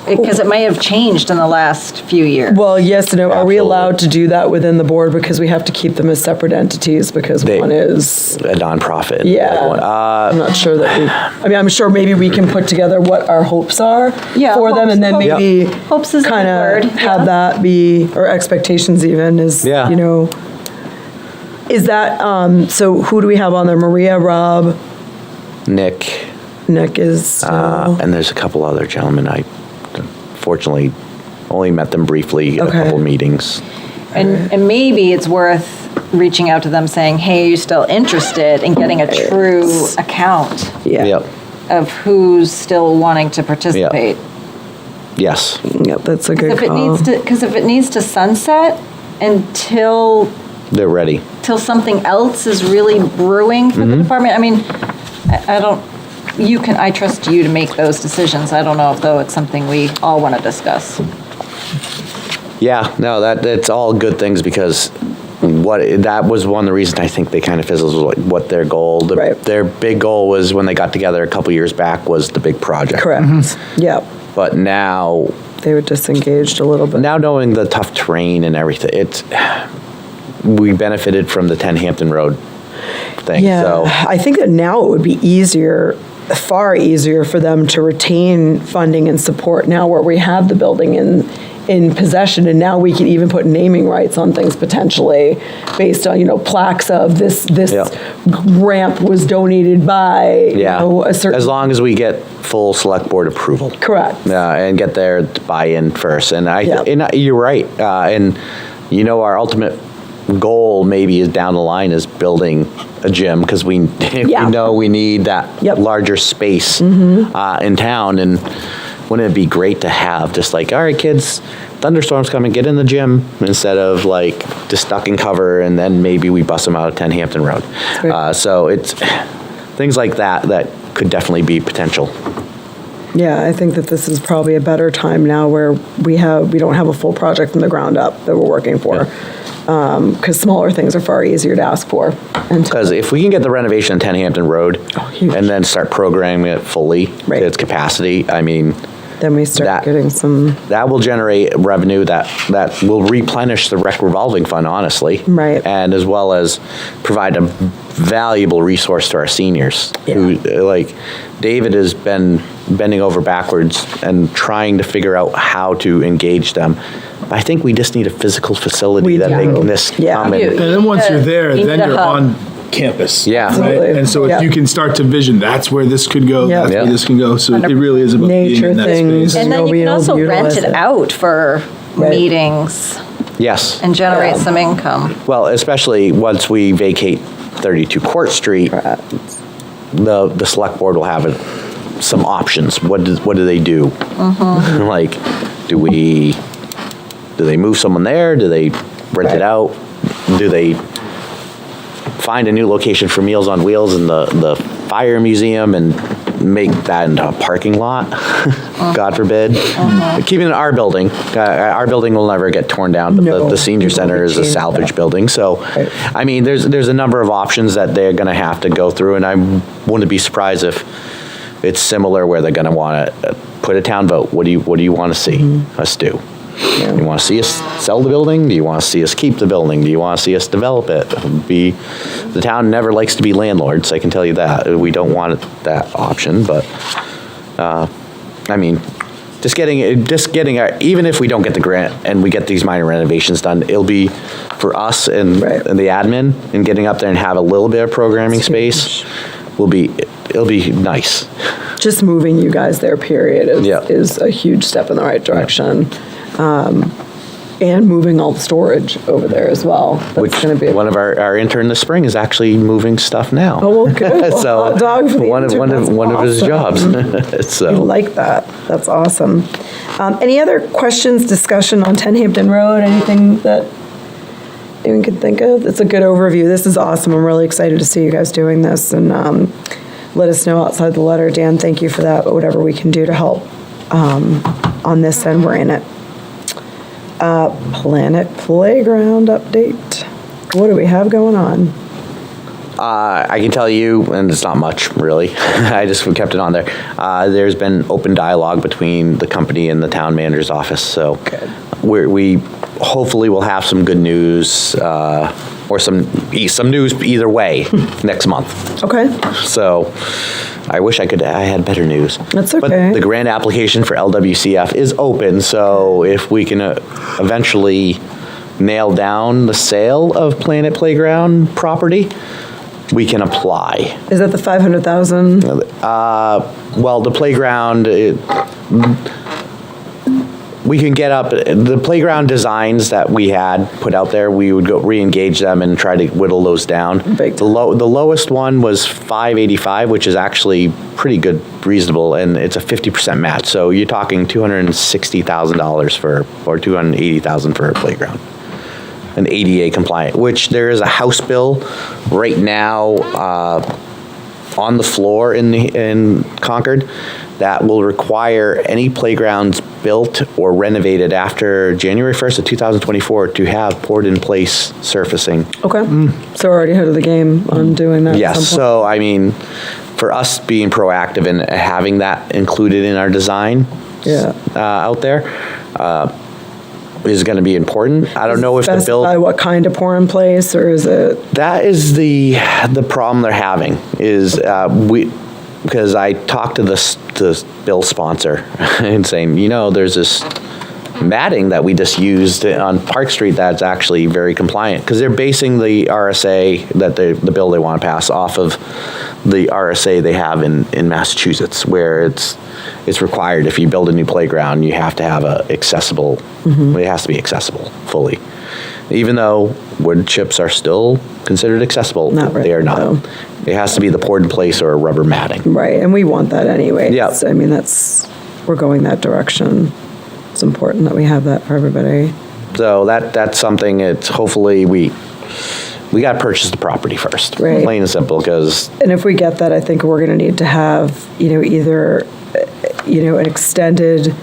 Because it may have changed in the last few years. Well, yes and no. Are we Absolutely. allowed to do that within the board, because we have to keep them as separate entities, because one is, A nonprofit. yeah. I'm not sure that I'm sure maybe we can put together what our hopes are Yeah, for them, and then hopes- maybe Hopes is a good kind word, of have yeah. that be, or expectations even, is, Yeah. is that, so who do we have on there? Maria, Rob, Nick, Nick is, and there's a couple other gentlemen. I fortunately only met them briefly at a Okay. couple meetings. And maybe it's worth reaching out to them saying, hey, are you still interested in getting a true account yeah. Yep. of who's still wanting to participate? Yes. Yep, that's a good If it call. needs to, because if it needs to sunset until They're ready. something else is really brewing for the department, I don't, I trust you to make those decisions. I don't know if though it's something we all want to discuss. Yeah, no, that's all good things, because that was one of the reasons I think they kind of fizzled, was what their goal. Right. Their big goal was, when they got together a couple years back, was the big project. Correct. Yep. But now They were disengaged a little bit. now knowing the tough terrain and everything, we benefited from the 10 Hampton Road thing. Yeah, So I think that now it would be far easier for them to retain funding and support now, where we have the building in possession, and now we can even put naming rights on things potentially based on, plaques of this Yeah. ramp was donated by, yeah, a certain. as long as we get full select board approval. Correct. And get their buy-in first. And Yeah. you're right. And our ultimate goal maybe is down the line is building a gym, because we Yeah. know we need that Yep. larger space in town. And wouldn't it be great to have just like, all right, kids, thunderstorms coming, get in the gym, instead of like just stuck in cover, and then maybe we bust them out of 10 Hampton Road. Right. So it's things like that could definitely be potential. Yeah, I think that this is probably a better time now where we don't have a full project from the ground up that we're working for. Because smaller things are far easier to ask for. Because if we can get the renovation on 10 Hampton Road huge. and then start programming it fully Right. to its capacity, I mean, Then we start getting some, that will generate revenue that will replenish the rec revolving fund, honestly. Right. And as well as provide a valuable resource to our seniors. Yeah. Who, like, David has been bending over backwards and trying to figure out how to engage them. But I think we just need a physical facility We that do. they can just Yeah. come You in. do. And then once you're there, You then need a you're hub. on campus. Yeah. Right? Absolutely. And so Yeah. if you can start to vision, that's where this could go, Yeah. that's Yeah. where this can go. So it really is about being Nature in that things. space. And then You'll you be can able to also rent utilize it it. out for Right. meetings Yes. and generate Yeah. some income. Well, especially once we vacate 32 Court Street, the select board will have some options. What do they do? Like, do they move someone there? Do they rent it out? Do they find a new location for Meals on Wheels in the fire museum and make that into a parking lot? God forbid. Keeping it our building. Our building will never get torn down, but No, the senior we center won't is a change salvage that. building. So, Right. I mean, there's a number of options that they're going to have to go through, and I wouldn't be surprised if it's similar where they're going to want to put a town vote. What do you want to see us do? Yeah. You want to see us sell the building? Do you want to see us keep the building? Do you want to see us develop it? The town never likes to be landlords, I can tell you that. We don't want that option, but, I mean, just getting our, even if we don't get the grant and we get these minor renovations done, it'll be for us and Right. the admin, and getting up there and have a little bit of programming space it'll be nice. just moving you guys there, period, Yeah. is a huge step in the right direction. And moving all the storage over there as well. Which That's going to be. one of our intern this spring is actually moving stuff now. Oh, well, good. Well, So hot dog for the one intern. of That's his awesome. jobs. I So like that. That's awesome. Any other questions, discussion on 10 Hampton Road? Anything that anyone can think of? It's a good overview. This is awesome. I'm really excited to see you guys doing this, and let us know outside the letter. Dan, thank you for that. Whatever we can do to help on this end, we're in it. Planet Playground update. What do we have going on? I can tell you, and it's not much really. I just kept it on there. There's been open dialogue between the company and the town manager's office. So we hopefully will have some good news or some news either way next month. Okay. So I wish I had better news. That's But okay. the grant application for LWCF is open, so if we can eventually nail down the sale of Planet Playground property, we can apply. Is that the 500,000? Well, the playground, we can get up, the playground designs that we had put out there, we would go re-engage them and try to whittle those down. Big The lowest one was 585, which is actually pretty good, reasonable, and it's a 50% match. So you're talking $260,000 or $280,000 for a playground. An ADA compliant, which there is a House bill right now on the floor in Concord that will require any playgrounds built or renovated after January 1st of 2024 to have poured-in-place surfacing. Okay. So we're already ahead of the game on doing that. at Yes, some point. so I mean, for us being proactive and having that included in our design Yeah. out there is going to be important. I don't know if the bill... Specify what kind of pour in place, or is it? That is the problem they're having is because I talked to the bill sponsor and saying, there's this matting that we just used on Park Street that's actually very compliant, because they're basing the RSA that the bill they want to pass off of the RSA they have in Massachusetts, where it's required if you build a new playground, you have to have accessible. It has to be accessible fully. Even though wood chips are still considered accessible, Not really, they are not. though. It has to be the poured in place or a rubber matting. Right, and we want that anyway. Yeah. I mean, we're going that direction. It's important that we have that for everybody. So that's something. It's hopefully we got to purchase the property first, Right. plain and simple. Because And if we get that, I think we're going to need to have, either an extended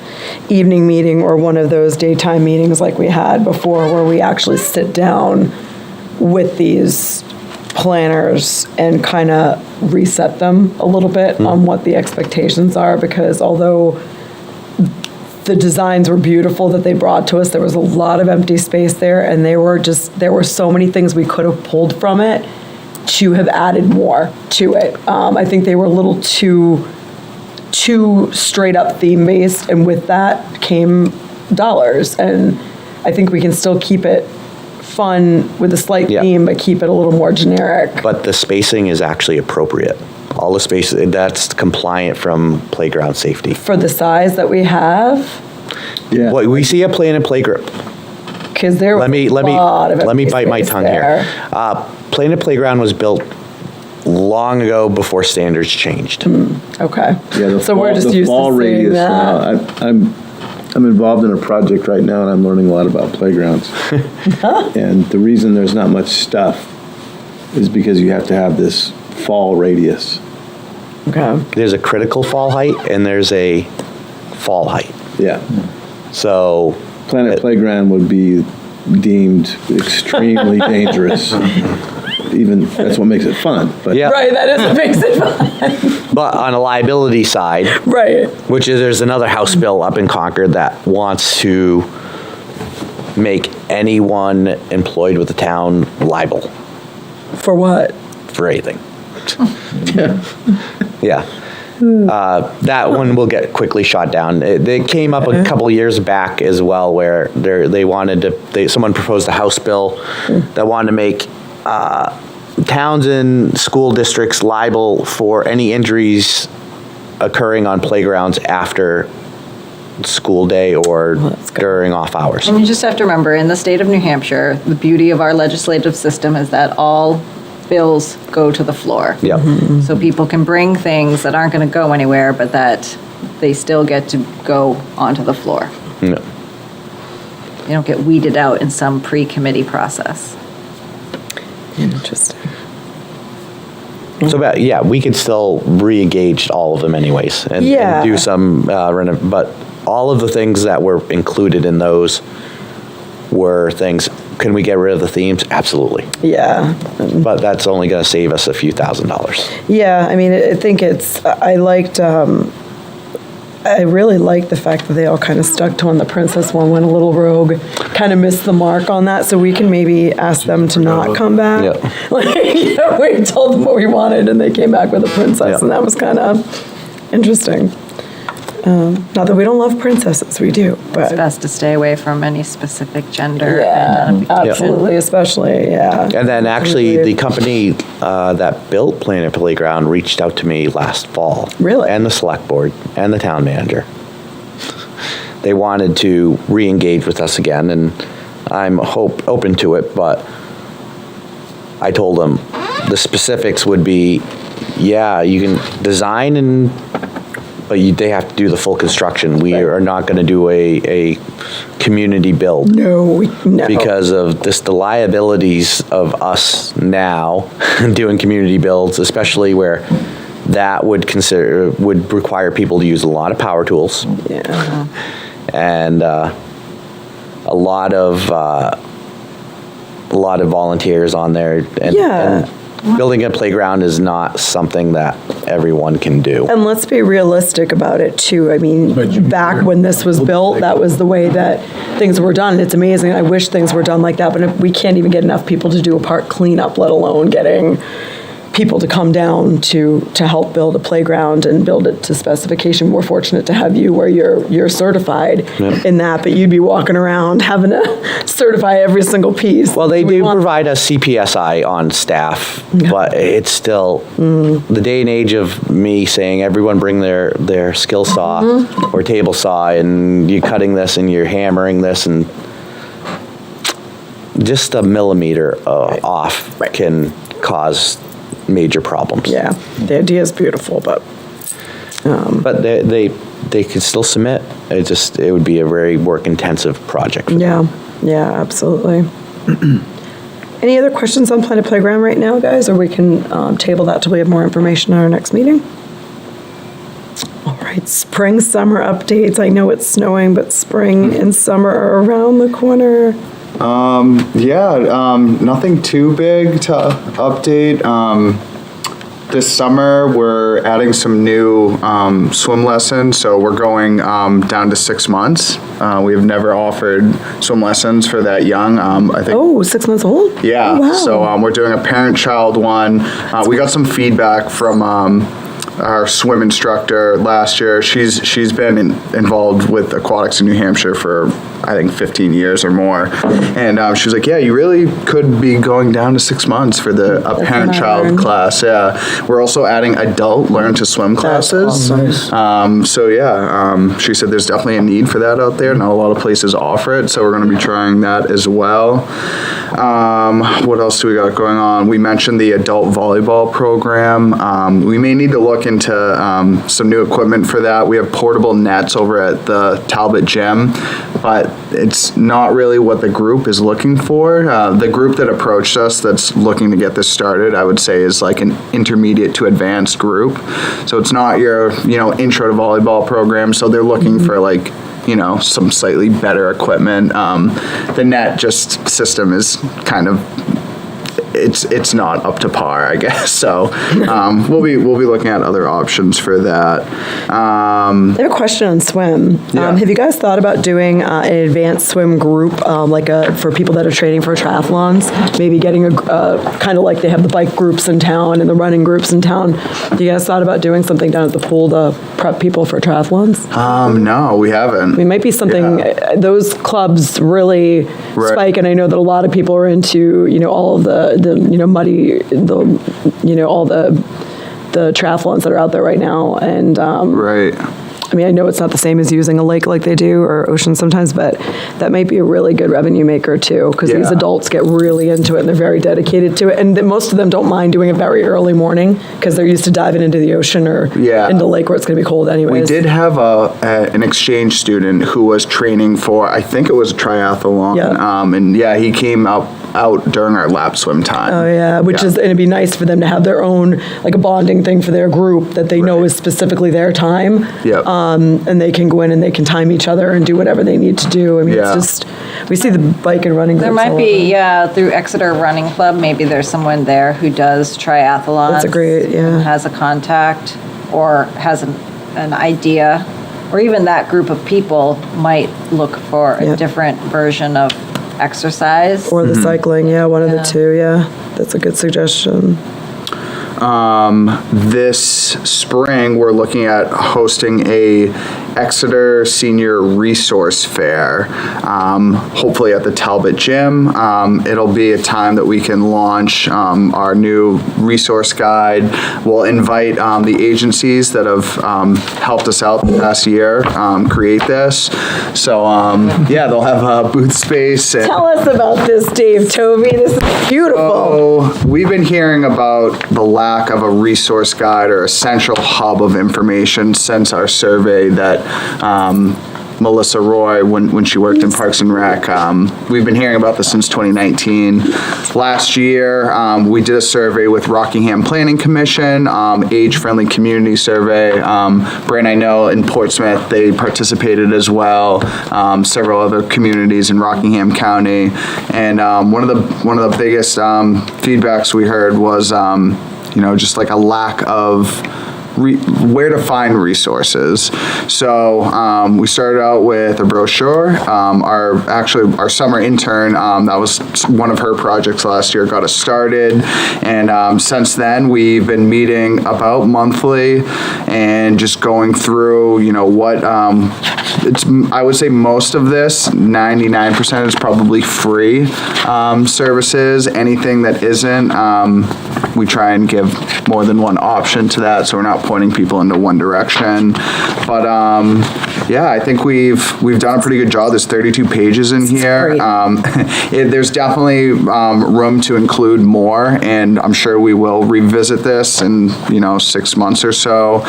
evening meeting or one of those daytime meetings like we had before, where we actually sit down with these planners and kind of reset them a little bit on what the expectations are, because although the designs were beautiful that they brought to us, there was a lot of empty space there, and there were so many things we could have pulled from it to have added more to it. I think they were a little too straight up theme based, and with that came dollars, and I think we can still keep it fun with a slight theme, but keep it a little more generic. But the spacing is actually appropriate. All the space, that's compliant from playground safety. For the size that we have, Yeah. Well, we see a plan and playgroup. because there was Let me a lot of empty bite my space tongue there. here. Plan and playground was built long ago before standards changed. Okay. Yeah, So we're just used to seeing radius. that. I'm involved in a project right now, and I'm learning a lot about playgrounds. And the reason there's not much stuff is because you have to have this fall radius. Okay. There's a critical fall height and there's a fall height. Yeah. So Planet Playground would be deemed extremely dangerous. Even, that's what makes it fun. But yeah, Right, that is what makes it fun. but on a liability side, Right. which is there's another House bill up in Concord that wants to make anyone employed with the town liable For what? for anything. Yeah. That one will get quickly shot down. They came up a couple years back as well, where they wanted to. Someone proposed a House bill that wanted to make towns and school districts liable for any injuries occurring on playgrounds after school day or that's good. during off hours. And you just have to remember, in the state of New Hampshire, the beauty of our legislative system is that all bills go to the floor. Yep. So people can bring things that aren't going to go anywhere, but that they still get to go onto the floor. Yeah. You don't get weeded out in some pre-committee process. Interesting. So, yeah, we could still re-engage all of them anyways and Yeah. do some, but all of the things that were included in those were things, can we get rid of the themes? Absolutely. Yeah. But that's only going to save us a few $1,000s. Yeah, I mean, I think I really liked the fact that they all kind of stuck to when the princess one went a little rogue, kind of missed the mark on that, so we can maybe ask them to not come back. Yeah. Like, we told them what we wanted, and they came back with a princess, Yeah. and that was kind of interesting. Not that we don't love princesses, we do, It's but, best to stay away from any specific gender yeah, identification. absolutely, especially, yeah. And then actually, the company that built Planet Playground reached out to me last fall. Really? And the select board and the town manager. They wanted to re-engage with us again, and I'm open to it, but I told them the specifics would be, yeah, you can design but they have to do the full construction. We are not going to do a community build. No. Because of the liabilities of us now doing community builds, especially where that would require people to use a lot of power tools. Yeah. And a lot of volunteers on there. And, Yeah. and building a playground is not something that everyone can do. And let's be realistic about it too. I mean, back when this was built, that was the way that things were done. It's amazing. I wish things were done like that, but we can't even get enough people to do a park cleanup, let alone getting people to come down to help build a playground and build it to specification. We're fortunate to have you where you're certified in that, but you'd be walking around having to certify every single piece. Well, they do provide us CPSI on staff, but it's still the day and age of me saying everyone bring their skill saw or table saw, and you're cutting this and you're hammering this, and just a millimeter off can cause major problems. Yeah, the idea is beautiful, but But they could still submit. It would be a very work-intensive project. For them. yeah, absolutely. Any other questions on Planet Playground right now, guys? Or we can table that till we have more information on our next meeting? All right. Spring, summer updates. I know it's snowing, but spring and summer are around the corner. Nothing too big to update. This summer, we're adding some new swim lessons, so we're going down to 6 months. We have never offered swim lessons for that young. I think. Oh, 6 months old? Yeah. Oh, wow. So we're doing a parent-child one. We got some feedback from our swim instructor last year. She's been involved with aquatics in New Hampshire for I think 15 years or more, and she was like, "Yeah, you really could be going down to 6 months for a parent-child class." Yeah, we're also adding adult learn to swim classes. She said there's definitely a need for that out there. Not a lot of places offer it, so we're going to be trying that as well. What else do we got going on? We mentioned the adult volleyball program. We may need to look into some new equipment for that. We have portable nets over at the Talbot Gym, but it's not really what the group is looking for. The group that approached us that's looking to get this started, I would say, is like an intermediate to advanced group. So it's not your, intro to volleyball program. So they're looking for like, some slightly better equipment. The net system is kind of, it's not up to par, I guess. So we'll be looking at other options for that. I have a question on swim. Yeah. Have you guys thought about doing an advanced swim group, for people that are training for triathlons? Maybe getting a kind of like they have the bike groups in town and the running groups in town. Have you guys thought about doing something down at the pool to prep people for triathlons? No, we haven't. It might be something. Yeah. Those clubs really spike, and I know that a lot of people are into all of the muddy, all the triathlons that are out there right now, and Right. I mean, I know it's not the same as using a lake like they do or ocean sometimes, but that might be a really good revenue maker too, because these adults get really into it and they're very dedicated to it, and most of them don't mind doing it very early morning because they're used to diving into the ocean or into the lake where it's going to be cold anyways. We did have an exchange student who was training for, I think it was a triathlon, and he came out during our lap swim time. Oh yeah, which is, and it'd be nice for them to have their own, like a bonding thing for their group that they know is specifically their time. Yep. And they can go in and they can time each other and do whatever they need to do. I mean, it's just, we see the bike and running There groups might all be, over. through Exeter Running Club, maybe there's someone there who does triathlons. That's a great, and has a contact or has an idea, or even that group of people might look for a different version of exercise. Or the cycling, one of the two, That's a good suggestion. This spring, we're looking at hosting a Exeter Senior Resource Fair, hopefully at the Talbot Gym. It'll be a time that we can launch our new resource guide. We'll invite the agencies that have helped us out the past year create this. So, they'll have booth space. Tell us about this, Dave Tovey. This is beautiful. So, we've been hearing about the lack of a resource guide or a central hub of information since our survey that Melissa Roy, when she worked in Parks and Rec. We've been hearing about this since 2019. Last year, we did a survey with Rockingham Planning Commission, age-friendly community survey. Brand, I know in Portsmouth, they participated as well. Several other communities in Rockingham County. And one of the biggest feedbacks we heard was, just like a lack of where to find resources. So we started out with a brochure. Our summer intern, that was one of her projects last year, got us started. And since then, we've been meeting about monthly and just going through, what I would say most of this, 99% is probably free services. Anything that isn't, we try and give more than one option to that, so we're not pointing people into one direction. But I think we've done a pretty good job. There's 32 pages in here. There's definitely room to include more, and I'm sure we will revisit this in 6 months or so.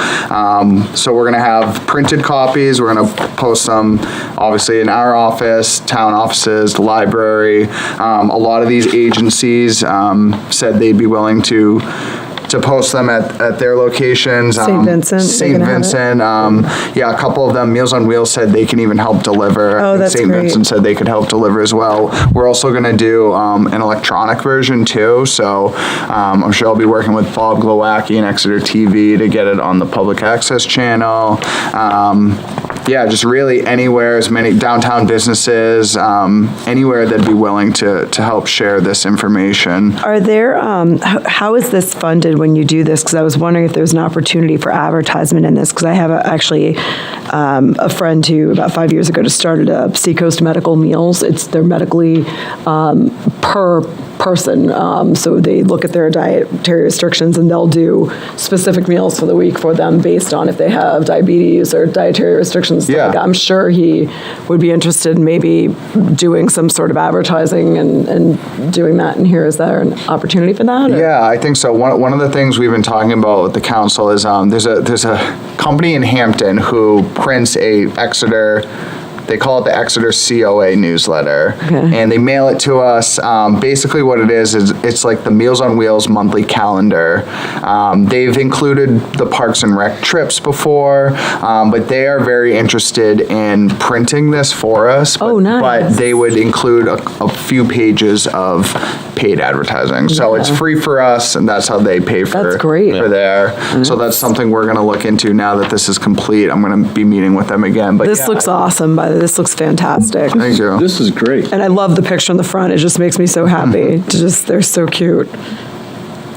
So we're gonna have printed copies. We're gonna post them obviously in our office, town offices, the library. A lot of these agencies said they'd be willing to to post them at their locations. St. Vincent, they St. can have it. Vincent, yeah, a couple of them, Meals on Wheels said they can even help deliver. Oh, that's St. great. Vincent said they could help deliver as well. We're also going to do an electronic version too, so I'm sure I'll be working with Bob Glowacki and Exeter TV to get it on the public access channel. Yeah, just really anywhere, as many downtown businesses, anywhere that'd be willing to help share this information. Are there, how is this funded when you do this? Because I was wondering if there's an opportunity for advertisement in this, because I have actually a friend who about 5 years ago just started up Seacoast Medical Meals. They're medically per person, so they look at their dietary restrictions and they'll do specific meals for the week for them based on if they have diabetes or dietary restrictions. Yeah. Like, I'm sure he would be interested in maybe doing some sort of advertising and doing that in here. Is there an opportunity for that? Or? Yeah, I think so. One of the things we've been talking about with the council is there's a company in Hampton who prints they call it the Exeter COA newsletter, and they mail it to us. Basically what it is it's like the Meals on Wheels monthly calendar. They've included the Parks and Rec trips before, but they are very interested in printing this for us. Oh, nice. But they would include a few pages of paid advertising. So it's free for us, and that's how they pay for, That's great. for there. So that's something we're going to look into now that this is complete. I'm going to be meeting with them again. But This yeah, looks awesome, by the way. This looks fantastic. Thank you. This is great. And I love the picture in the front. It just makes me so happy. They're so cute.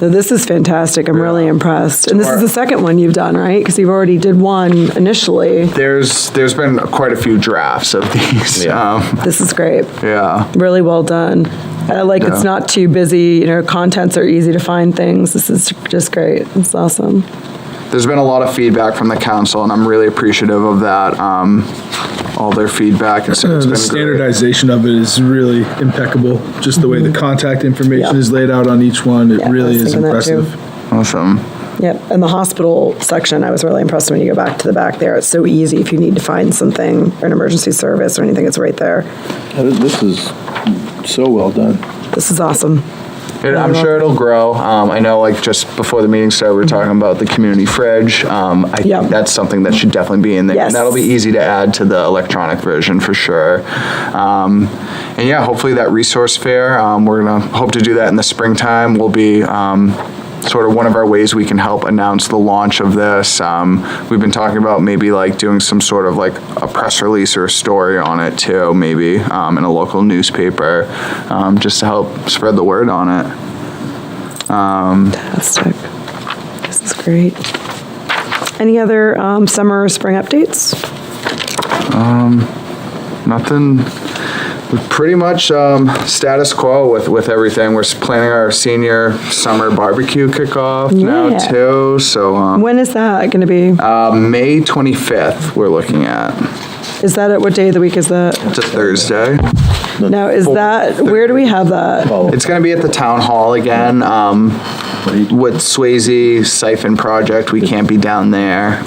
So this is fantastic. I'm really impressed. And this is the second one you've done, right? Because you've already did one initially. There's been quite a few drafts of these. This is great. Yeah. Really well done. And I like it's not too busy. Contents are easy to find things. This is just great. It's awesome. There's been a lot of feedback from the council, and I'm really appreciative of that. All their feedback. It's been The great. standardization of it is really impeccable. Just the way the contact information is laid out on each one, it Yeah, I really was is thinking that too. impressive. Awesome. Yep. And the hospital section, I was really impressed when you go back to the back there. It's so easy if you need to find something, or an emergency service or anything, it's right there. This is so well done. This is awesome. I'm sure it'll grow. I know, like, just before the meeting started, we were talking about the community fridge. I think that's something that should definitely be in there. Yes. And that'll be easy to add to the electronic version for sure. And yeah, hopefully that resource fair, we're going to hope to do that in the springtime. Will be sort of one of our ways we can help announce the launch of this. We've been talking about maybe like doing some sort of like a press release or a story on it too, maybe in a local newspaper, just to help spread the word on it. Fantastic. This is great. Any other summer or spring updates? Nothing. Pretty much status quo with everything. We're planning our senior summer barbecue kickoff now Yeah. too. So When is that going to be? May 25th we're looking at. Is that what day of the week is that? It's a Thursday. Now, is that, where do we have that? It's going to be at the town hall again. With Swayze Siphon Project, we can't be down there.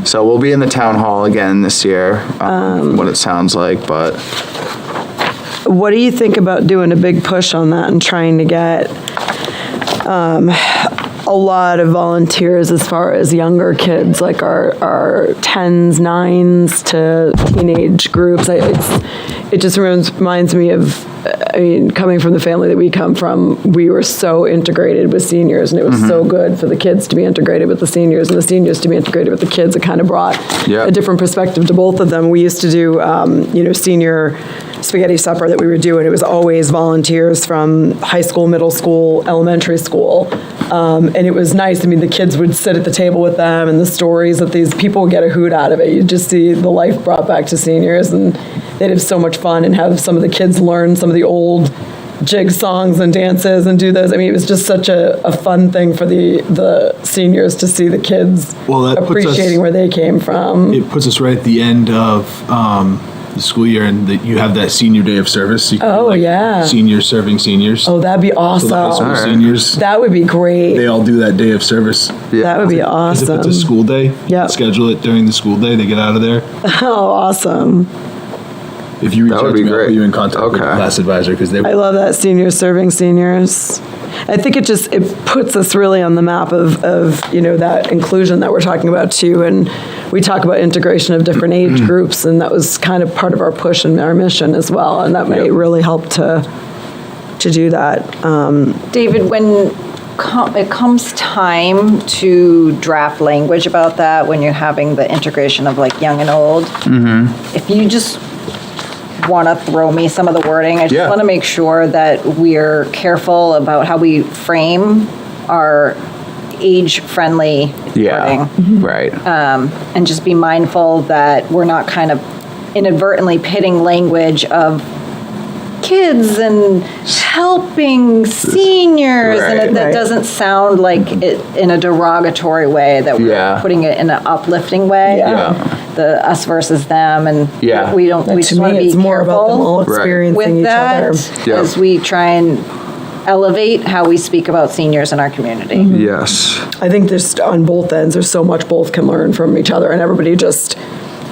So we'll be in the town hall again this year, what it sounds like, but What do you think about doing a big push on that and trying to get a lot of volunteers as far as younger kids, like our 10s, 9s to teenage groups? It just reminds me of, coming from the family that we come from, we were so integrated with seniors, and it was so good for the kids to be integrated with the seniors and the seniors to be integrated with the kids. It kind of brought a different perspective to both of them. We used to do, senior spaghetti supper that we would do, and it was always volunteers from high school, middle school, elementary school. And it was nice. I mean, the kids would sit at the table with them, and the stories that these people would get a hoot out of it. You'd just see the life brought back to seniors, and they'd have so much fun and have some of the kids learn some of the old jig songs and dances and do those. I mean, it was just such a fun thing for the seniors to see the kids That puts appreciating us, where they came from. It puts us right at the end of the school year, and you have that senior day of service. So you can do, like, seniors serving seniors. Oh, that'd be awesome. So the high school seniors, That would be great. they all do that day of service. That would be As if awesome. it's a school day, Yep. schedule it during the school day, they get out of there. Oh, awesome. If you reach That out would to be me, I'll great. put you in contact with the Okay. class advisor, because they I love that, seniors serving seniors. I think it puts us really on the map of that inclusion that we're talking about too. And we talk about integration of different age groups, and that was kind of part of our push and our mission as well. And that might really help to do that. David, when it comes time to draft language about that, when you're having the integration of like young and old, if you just want to throw me some of the wording, I just want to make sure that we're careful about how we frame our age-friendly wording. Right. And just be mindful that we're not kind of inadvertently pitting language of kids and helping seniors, and that doesn't sound like it in a derogatory way, that we're putting it in an uplifting way. The us versus them, and we don't. We just want to be it's more about them all careful experiencing with each that other. as we try and elevate how we speak about seniors in our community. Yes. I think there's on both ends. There's so much both can learn from each other, and everybody just,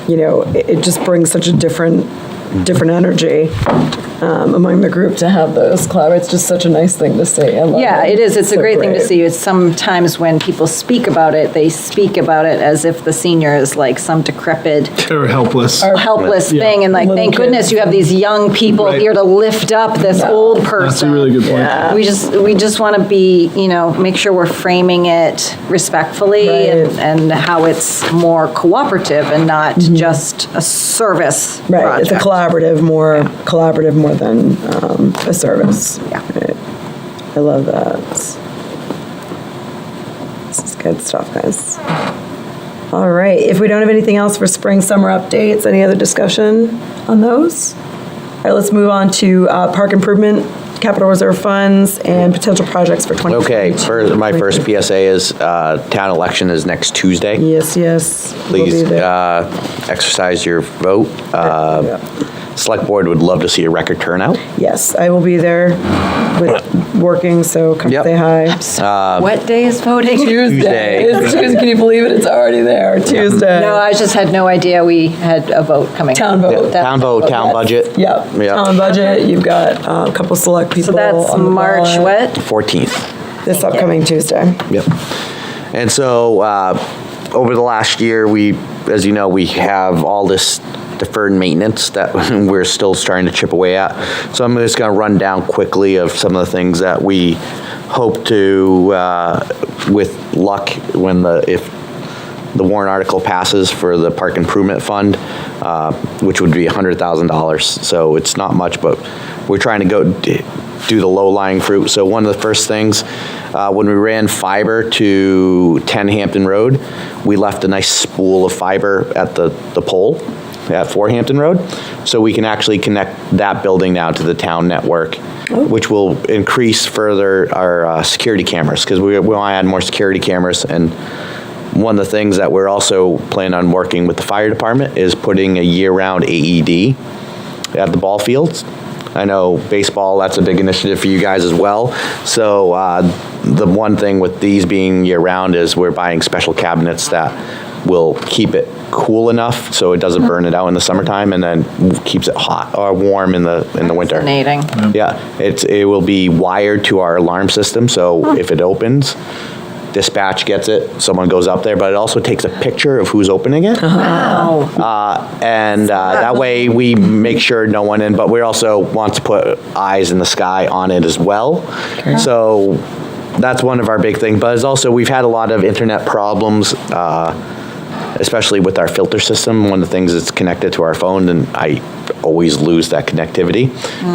it just brings such a different energy among the group to have those collaborate. It's just such a nice thing to see. I love It is. It's a so great thing to see. It's sometimes when people speak about it, they speak about it as if the senior is like some decrepit Or helpless. or helpless thing, and like, Little thank goodness kids. you have these young people Right. here to lift up this old person. That's a really good point. We just want to be, make sure we're framing it respectfully Right. and how it's more cooperative and not just a service Right, project. it's a collaborative more than a service. Yeah. Right. I love that. This is good stuff, guys. All right, if we don't have anything else for spring, summer updates, any other discussion on those? All right, let's move on to park improvement, capital reserve funds, and potential projects for 2022. My first PSA is town election is next Tuesday. Yes, we'll Please be there. exercise your vote. Yeah. Select board would love to see a record turnout. Yes, I will be there working, so come Yep. say hi. What day is voting? Tuesday. It's Tuesday. Can you believe it? It's already there. Tuesday. No, I just had no idea we had a vote coming. Town vote. Town vote, town budget. Yep. Yep. Town budget. You've got a couple select people. So that's on the March ballot what? 14th. This upcoming Tuesday. Yep. And so over the last year, as you know, we have all this deferred maintenance that we're still starting to chip away at. So I'm just going to run down quickly of some of the things that we hope to, with luck, if the warrant article passes for the park improvement fund, which would be $100,000. So it's not much, but we're trying to go do the low-lying fruit. So one of the first things, when we ran fiber to 10 Hampton Road, we left a nice spool of fiber at the pole at 4 Hampton Road, so we can actually connect that building now to the town network, which will increase further our security cameras, because we want to add more security cameras. And one of the things that we're also planning on working with the fire department is putting a year-round AED at the ball fields. I know baseball, that's a big initiative for you guys as well. So the one thing with these being year-round is we're buying special cabinets that will keep it cool enough so it doesn't burn it out in the summertime, and then keeps it hot or warm in the winter. Fascinating. Yeah, it will be wired to our alarm system, so if it opens, dispatch gets it, someone goes up there, but it also takes a picture of who's opening it. Wow. And that way we make sure no one in, but we also want to put eyes in the sky on it as well. So that's one of our big things, but it's also, we've had a lot of internet problems, especially with our filter system. One of the things that's connected to our phone, and I always lose that connectivity.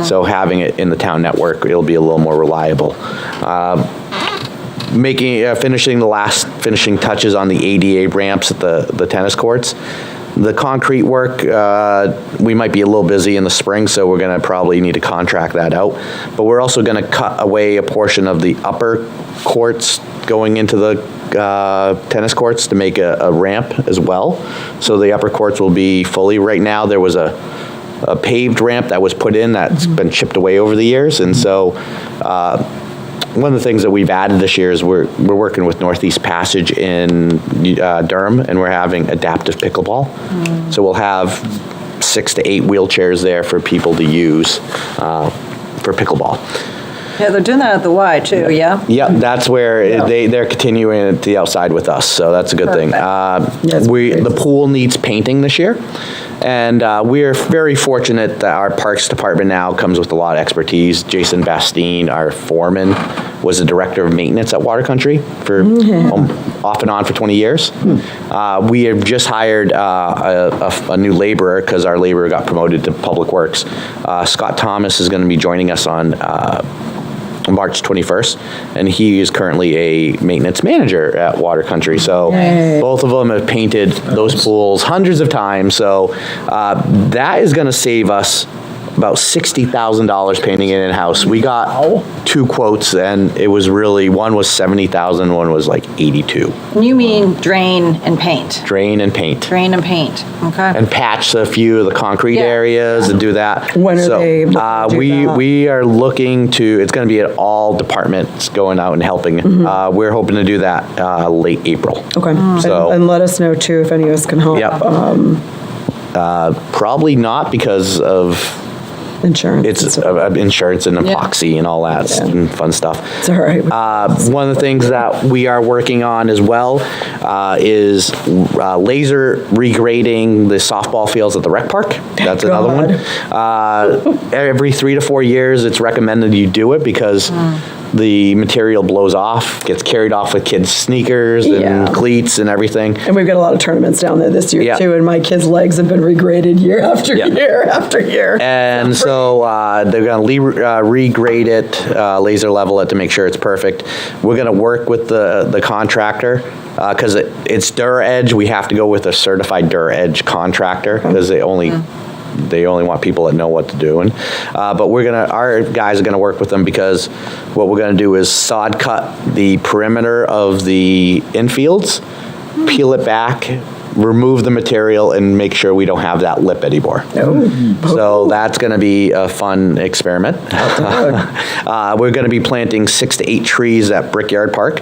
So having it in the town network, it'll be a little more reliable. Finishing the last finishing touches on the ADA ramps at the tennis courts. The concrete work, we might be a little busy in the spring, so we're going to probably need to contract that out. But we're also going to cut away a portion of the upper courts going into the tennis courts to make a ramp as well. So the upper courts will be fully. Right now, there was a paved ramp that was put in that's been chipped away over the years, and so one of the things that we've added this year is we're working with Northeast Passage in Durham, and we're having adaptive pickleball. So we'll have 6 to 8 wheelchairs there for people to use for pickleball. Yeah, they're doing that at the Y too, yeah? Yep, that's where Yeah. they're continuing it to the outside with us, so that's a good thing. Yes, great. The pool needs painting this year, and we're very fortunate that our Parks Department now comes with a lot of expertise. Jason Bastine, our foreman, was the director of maintenance at Water Country for off and on for 20 years. We have just hired a new laborer because our laborer got promoted to Public Works. Scott Thomas is going to be joining us on March 21st, and he is currently a maintenance manager at Water Country. So both of them have painted those pools hundreds of times. So that is going to save us about $60,000 painting it in-house. We got 2 quotes, and it was really, one was $70,000, one was like $82,000. You mean drain and paint? Drain and paint. Drain and paint, okay. And patch a few of the concrete Yeah. areas and do that. When are they looking to do that? We are looking to, it's going to be at all departments going out and helping. Mm-hmm. We're hoping to do that late April. Okay. So- And let us know too if any of us can help. Yep. Probably not because of Insurance. and it's stuff. insurance and epoxy and all that and fun stuff. It's all right. One of the things that we are working on as well is laser regrading the softball fields at the rec park. That's another one. Every 3 to 4 years, it's recommended you do it because the material blows off, gets carried off with kids' sneakers and Yeah. cleats and everything. And we've got a lot of tournaments down there this year Yeah. too, and my kids' legs have been regraded year after Yeah. year after year. And so they're going to regrade it, laser level it to make sure it's perfect. We're going to work with the contractor because it's Dur Edge. We have to go with a certified Dur Edge contractor because they only want people that know what to do. And but our guys are gonna work with them because what we're gonna do is sod cut the perimeter of the infields, peel it back, remove the material, and make sure we don't have that lip anymore. So that's going to be a fun experiment. We're going to be planting 6 to 8 trees at Brickyard Park.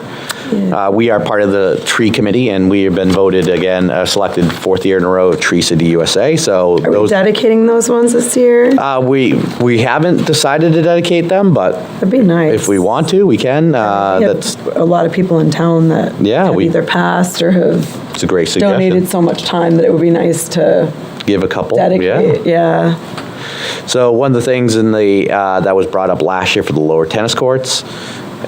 We are part of the tree committee, and we have been voted again, selected 4th year in a row, Tree City USA. So Are we dedicating those ones this year? we haven't decided to dedicate them, but That'd be nice. if we want to, we can. We have That's a lot of people in town that have either passed or have it's a great suggestion. donated so much time that it would be nice to Give a couple. dedicate. Yeah. So one of the things in the that was brought up last year for the lower tennis courts,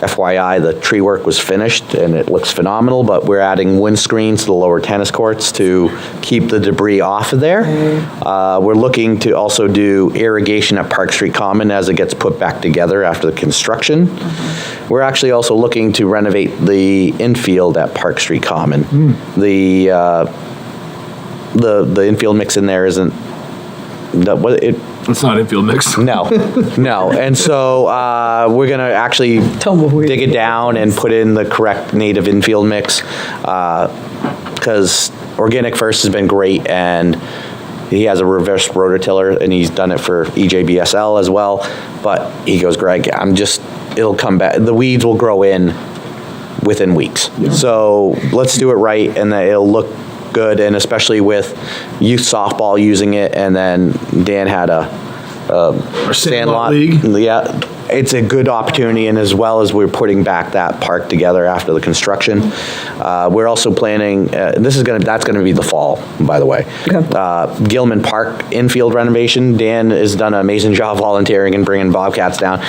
FYI, the tree work was finished and it looks phenomenal, but we're adding windscreens to the lower tennis courts to keep the debris off of there. We're looking to also do irrigation at Park Street Common as it gets put back together after the construction. We're actually also looking to renovate the infield at Park Street Common. The infield mix in there isn't It's not infield mix. no. And so we're going to actually Tell 'em what we- dig it down and put in the correct native infield mix because Organic First has been great, and he has a reverse rototiller, and he's done it for EJBSL as well. But he goes, Greg, it'll come back. The weeds will grow in within weeks. So let's do it right, and then it'll look good, and especially with youth softball using it, and then Dan had a Sandlot League. Yeah, it's a good opportunity, and as well as we're putting back that park together after the construction, we're also planning. That's going to be the fall, by the way. Okay. Gilman Park infield renovation. Dan has done an amazing job volunteering and bringing bobcats down.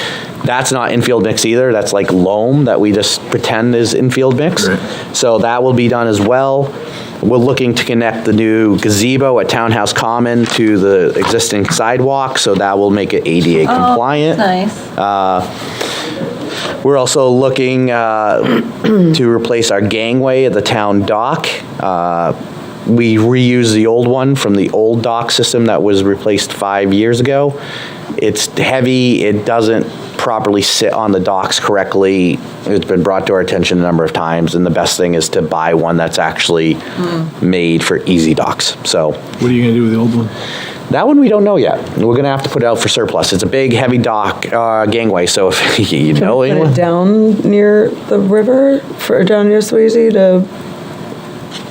That's not infield mix either. That's like loam that we just pretend is infield mix. Right. So that will be done as well. We're looking to connect the new gazebo at Townhouse Common to the existing sidewalk, so that will make it ADA compliant. Nice. We're also looking to replace our gangway at the town dock. We reuse the old one from the old dock system that was replaced 5 years ago. It's heavy, it doesn't properly sit on the docks correctly. It's been brought to our attention a number of times, and the best thing is to buy one that's actually made for easy docks. So What are you going to do with the old one? that one we don't know yet. We're gonna have to put it out for surplus. It's a big, heavy dock gangway, so if you know Put anyone. it down near the river, down near Swayze to,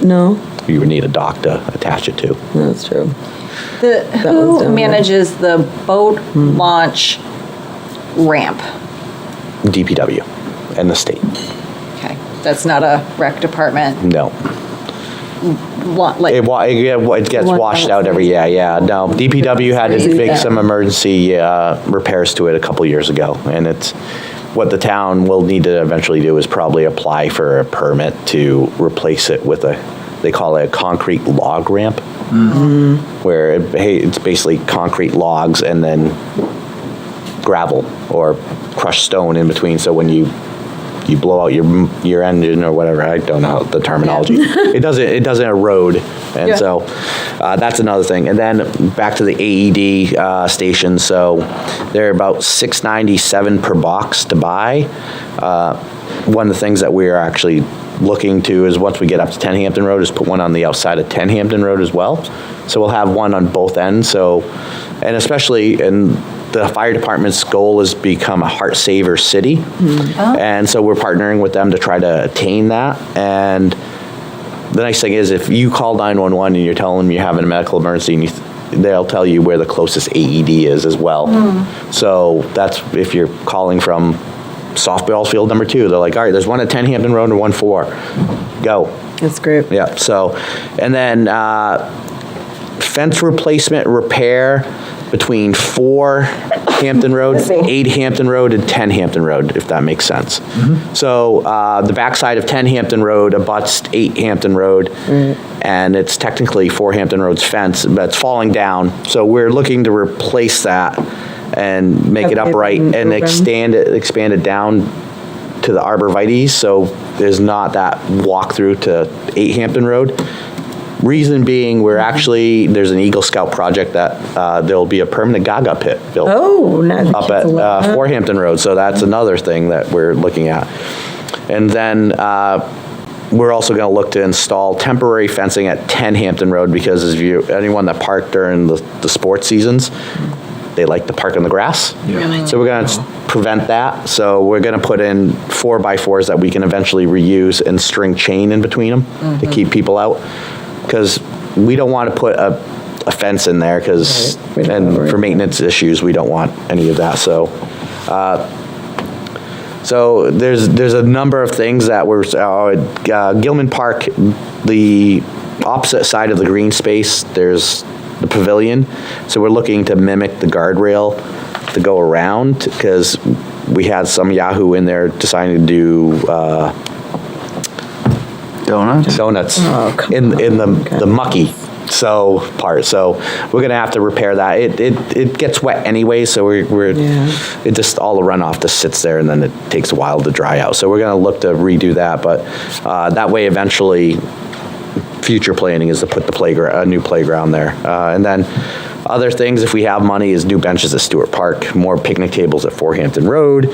no, You would need a dock to attach it to. that's true. one's Who down there. manages the boat launch ramp? DPW and the state. Okay, that's not a rec department, No. like, It gets washed out every year, yeah. No, DPW had to make some emergency repairs to it a couple years ago, and it's, what the town will need to eventually do is probably apply for a permit to replace it with they call it a concrete log ramp, where it's basically concrete logs and then gravel or crushed stone in between, so when you blow out your engine or whatever, I don't know the terminology. It doesn't erode, and so that's another thing. And then back to the AED stations. So they're about $6.97 per box to buy. One of the things that we're actually looking to is, once we get up to 10 Hampton Road, is put one on the outside of 10 Hampton Road as well. So we'll have one on both ends. So, and especially in the fire department's goal is become a heart saver city. And so we're partnering with them to try to attain that. And the nice thing is, if you call 911 and you're telling them you're having a medical emergency, and they'll tell you where the closest AED is as well. So that's, if you're calling from softball field number 2, they're like, all right, there's one at 10 Hampton Road and one 4. Go. That's great. Yeah, so, and then fence replacement repair between 4 Hampton Road, 8 Hampton Road, and 10 Hampton Road, if that makes sense. So the backside of 10 Hampton Road abuts 8 Hampton Road, and it's technically 4 Hampton Road's fence, but it's falling down. So we're looking to replace that and make it upright and expand it down to the arborvitaes, so there's not that walkthrough to 8 Hampton Road. Reason being, there's an Eagle Scout project that there'll be a permanent Gaga pit built up at 4 Hampton Road, so that's another thing that we're looking at. And then we're also going to look to install temporary fencing at 10 Hampton Road, because anyone that parked during the sports seasons, they like to park on the grass. So we're going to prevent that. So we're going to put in 4x4s that we can eventually reuse and string chain in between them to keep people out. Because we don't want to put a fence in there, because for maintenance issues, we don't want any of that. So so there's a number of things that we're Gilman Park, the opposite side of the green space, there's the pavilion. So we're looking to mimic the guardrail to go around, because we had some Yahoo in there deciding to do donuts in the mucky part. So we're gonna have to repair that. It gets wet anyway, so it just, all the runoff just sits there, and then it takes a while to dry out. So we're gonna look to redo that, but that way eventually future planning is to put a new playground there. And then other things, if we have money, is new benches at Stewart Park, more picnic tables at 4 Hampton Road,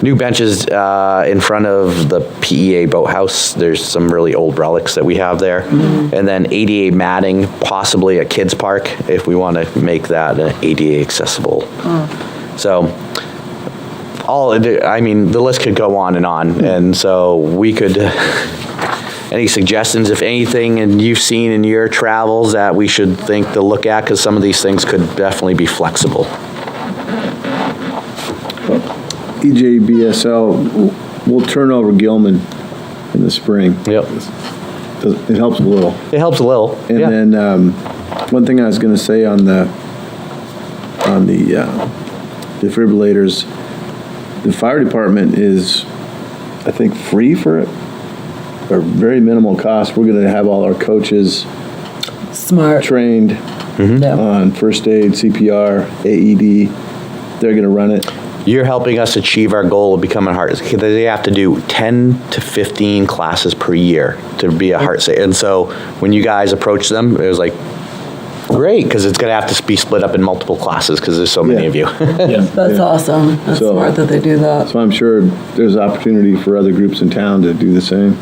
new benches in front of the PEA boathouse. There's some really old relics that we have there. And then ADA matting, possibly at Kids Park, if we want to make that ADA accessible. So the list could go on, and so we could... Any suggestions, if anything, and you've seen in your travels that we should think to look at, because some of these things could definitely be flexible. EJBSL will turn over Gilman in the spring. Yep. It helps a little. It helps a little. And then one thing I was going to say on the defibrillators, the fire department is, I think, free for it. Or very minimal cost. We're going to have all our coaches trained on first aid, CPR, AED. They're going to run it. You're helping us achieve our goal of becoming a heart. They have to do 10 to 15 classes per year to be a heart saver. And so when you guys approach them, it was like, great, because it's going to have to be split up in multiple classes, because there's so many of you. That's awesome. That's smart that they do that. So I'm sure there's opportunity for other groups in town to do the same.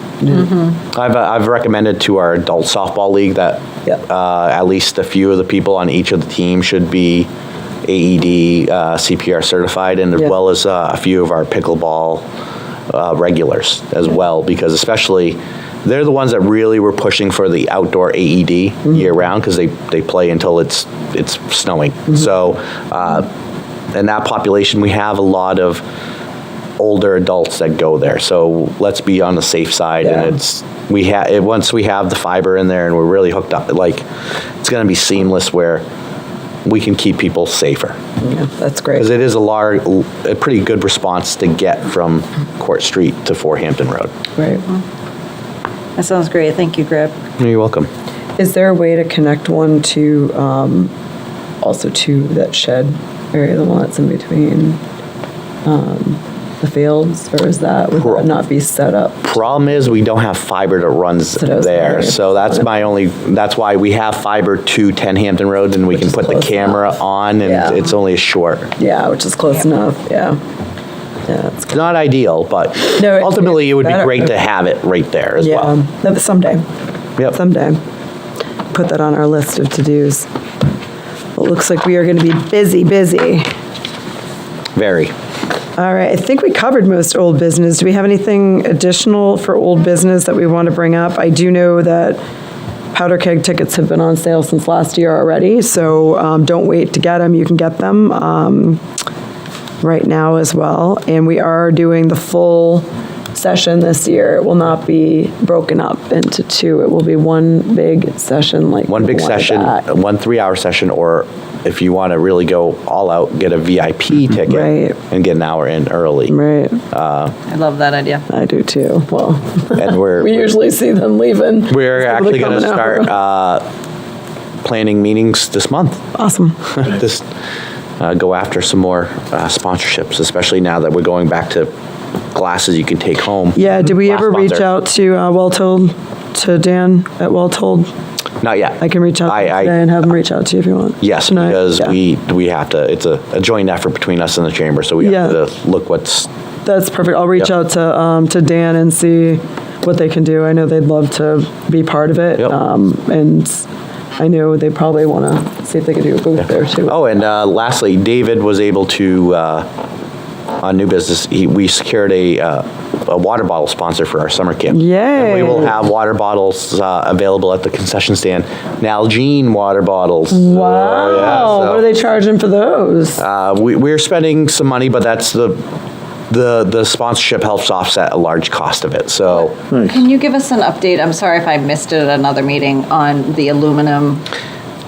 I've recommended to our adult softball league that at least a few of the people on each of the teams should be AED CPR certified, and as well as a few of our pickleball regulars as well, because especially they're the ones that really were pushing for the outdoor AED year round, because they play until it's snowing. So in that population, we have a lot of older adults that go there. So let's be on the safe side. Yeah. And once we have the fiber in there and we're really hooked up, like, it's going to be seamless where we can keep people safer. Yeah, that's great. Because it is a pretty good response to get from Court Street to Forehampton Road. Right. That sounds great. Thank you, Greg. You're welcome. Is there a way to connect one to, also to that shed area, the one that's in between the fields, or would that not be set up? Problem is, we don't have fiber that runs does there, there. so that's why we have fiber to 10 Hampton Road, and we can is put the close camera enough. on, and Yeah. it's only a short. Yeah, which is close enough, yeah. Yeah, that's It's not ideal, but No, ultimately, it would be better. great to have it right there as Yeah, well. no, but someday. Yep. Someday. Put that on our list of to-dos. Well, it looks like we are going to be busy. Very. All right, I think we covered most old business. Do we have anything additional for old business that we want to bring up? I do know that powder keg tickets have been on sale since last year already, so don't wait to get them. You can get them right now as well. And we are doing the full session this year. It will not be broken up into two. It will be one big session, like One big we wanted session, that. 1 3-hour session, or if you want to really go all out, get a VIP ticket Right. and get an hour in early. Right, I love that idea. I do too. Well, And we usually see them leaving. We're It's actually going to coming out. start planning meetings this month. Awesome. Just go after some more sponsorships, especially now that we're going back to classes you can take home. Yeah, did we Last ever reach sponsor. out to Well Told, to Dan at Well Told? Not yet. I can reach out to him today and have him reach out to you if you want. Yes, Tonight? because Yeah. we have to, it's a joint effort between us and the chamber, so we have Yeah. to look what's, That's perfect. I'll reach Yep. out to Dan and see what they can do. I know they'd love to be part of it. Yep. And I know they probably want to see if they could do a booth there too. oh, and lastly, David was able to, on new business, we secured a water bottle sponsor for our summer camp. Yay. And we will have water bottles available at the concession stand. Nalgene water bottles. Wow. Yeah, so, What are they charging for those? we're spending some money, but that's the sponsorship helps offset a large cost of it. So Can you give us an update? I'm sorry if I missed it at another meeting on the aluminum.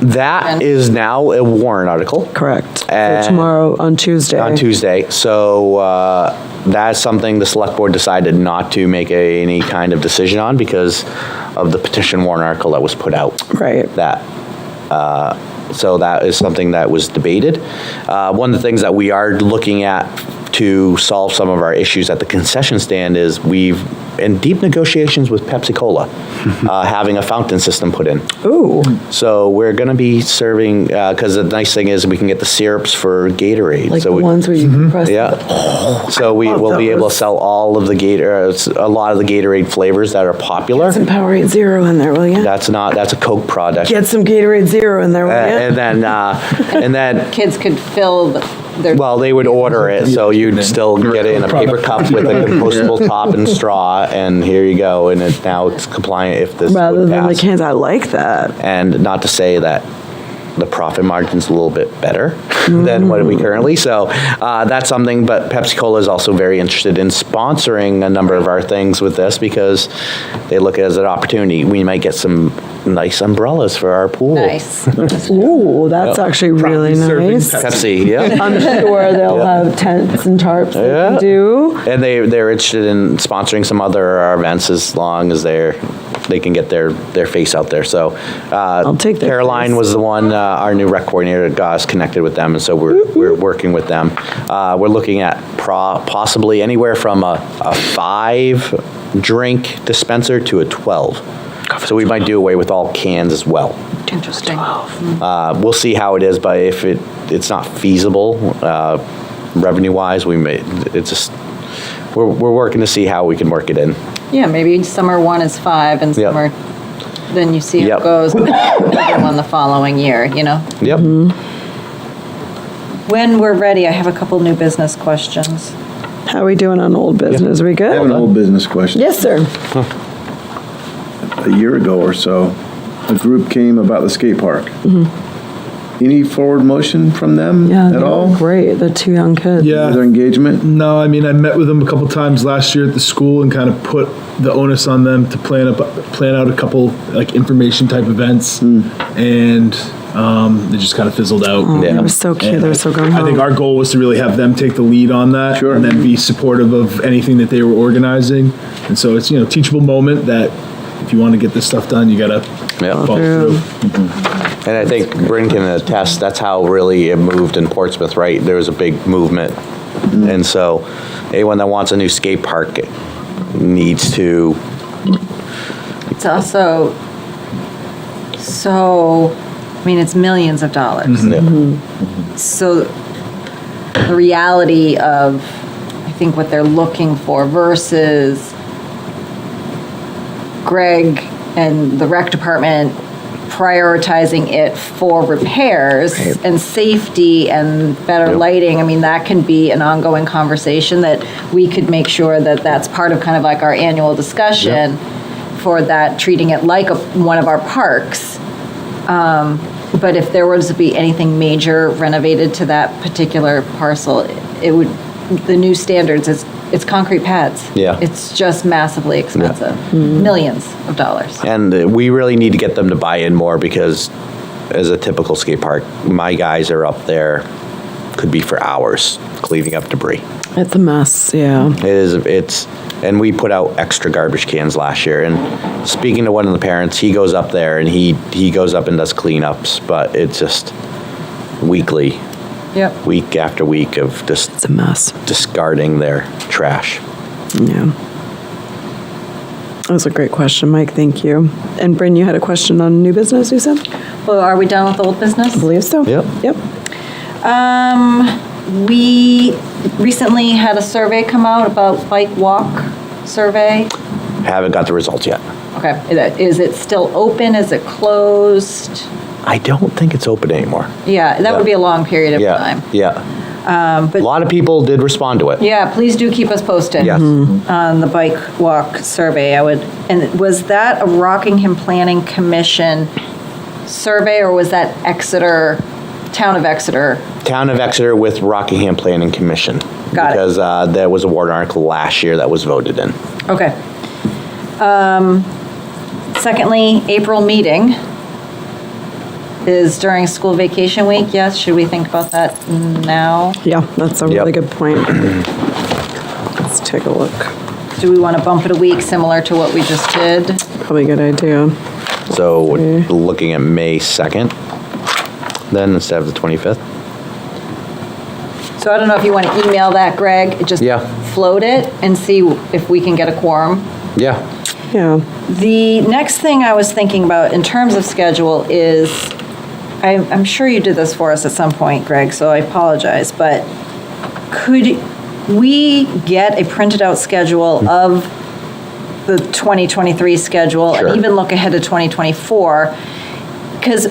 that is now a warrant article. Correct. So and- tomorrow on Tuesday. On Tuesday. So that's something the select board decided not to make any kind of decision on because of the petition warrant article that was put out. Right. So that is something that was debated. One of the things that we are looking at to solve some of our issues at the concession stand is we've in deep negotiations with Pepsi Cola, having a fountain system put in. Ooh. So we're going to be serving, because the nice thing is we can get the syrups for Gatorade. Like so the we, ones where you can press. Yeah. So we will be able to sell all of the a lot of the Gatorade flavors that are popular. Some Powerade Zero in there, will you? That's a Coke product. Get some Gatorade Zero in there, will you? And then Kids could fill their. well, they would order it, so you'd still get it in a paper cup with a compostable top and straw, and here you go, and now it's compliant if this Rather would than the pass. cans, I like that. And not to say that the profit margin's a little bit better than what we currently, so that's something, but Pepsi Cola is also very interested in sponsoring a number of our things with this because they look at it as an opportunity. We might get some nice umbrellas for our pool. Nice. Ooh, that's actually really serving nice. Pepsi, yeah. I'm sure they'll have tents and tarps they Yeah. can do. And they're interested in sponsoring some other events as long as they can get their face out there. So I'll take their Caroline face. was the one, our new rec coordinator, that got us connected with them, and so we're working with them. We're looking at possibly anywhere from a 5-drink dispenser to a 12. So we might do away with all cans as well. Interesting. We'll see how it is, but if it's not feasible revenue-wise, we're working to see how we can work it in. Yeah, maybe summer one is 5 and Yep. summer, then you see how Yep. it goes, another one the following year, you know? Yep. When we're ready, I have a couple new business questions. How are we doing on old business? Are we I have an good? old business question. Yes, sir. A year ago or so, a group came about the skate park. any forward motion from them Yeah, at they were all? great, the two young kids. Yeah. Their engagement? No, I mean, I met with them a couple times last year at the school and kind of put the onus on them to plan out a couple like information type events, and they just kind of fizzled out. They were so cute, they were so gung I think ho. our goal was to really have them take the lead on that, Sure. and then be supportive of anything that they were organizing. And so it's teachable moment that if you want to get this stuff done, you gotta Yeah. follow Yeah. through. And I think Bryn can attest, that's how really it moved in Portsmouth, right? There was a big movement. And so anyone that wants a new skate park needs to, It's also it's millions of dollars. So the reality of, I think, what they're looking for versus Greg and the rec department prioritizing it for repairs and safety and better lighting. I mean, that can be an ongoing conversation that we could make sure that that's part of kind of like our annual discussion for that, treating it like one of our parks. But if there was to be anything major renovated to that particular parcel, it would, the new standards, it's concrete pads. Yeah. It's just massively expensive, millions of dollars. and we really need to get them to buy in more, because as a typical skate park, my guys are up there, could be for hours, cleaning up debris. It's a mess, yeah. And we put out extra garbage cans last year, and speaking to one of the parents, he goes up there and he goes up and does cleanups, but it's just weekly, Yep. week after week of just It's a mess, discarding their trash. yeah. That was a great question, Mike, thank you. And Bryn, you had a question on new business, you said? Well, are we done with old business? I believe so. Yep. Yep. We recently had a survey come out about bike walk survey. Haven't got the results yet. Okay, is it still open? Is it closed? I don't think it's open anymore. Yeah, that would be a long period of Yeah, time. yeah. A lot of people did respond to it. Yeah, please do keep us posted. Yes. On the bike walk survey. And was that a Rockingham Planning Commission survey, or was that Town of Exeter? Town of Exeter with Rockingham Planning Commission. Got it. Because there was a warrant article last year that was voted in. Okay. Secondly, April meeting is during school vacation week. Yes, should we think about that now? Yeah, that's a really Yep. good point. Let's take a look. Do we want to bump it a week similar to what we just did? Probably a good idea. So we're Okay. looking at May 2nd, then instead of the 25th. So I don't know if you want to email that, Greg, just Yeah. float it and see if we can get a quorum. Yeah. Yeah. The next thing I was thinking about in terms of schedule is, I'm sure you did this for us at some point, Greg, so I apologize, but could we get a printed out schedule of the 2023 schedule Sure. and even look ahead to 2024? Because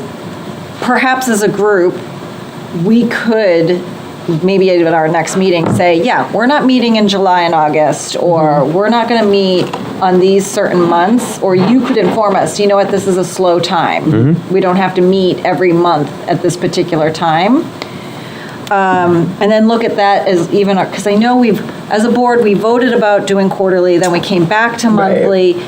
perhaps as a group, we could maybe at our next meeting say, yeah, we're not meeting in July and August, or we're not going to meet on these certain months, or you could inform us, you know what, this is a slow time. We don't have to meet every month at this particular time. And then look at that as even, because I know as a board, we voted about doing quarterly, then we came back to monthly.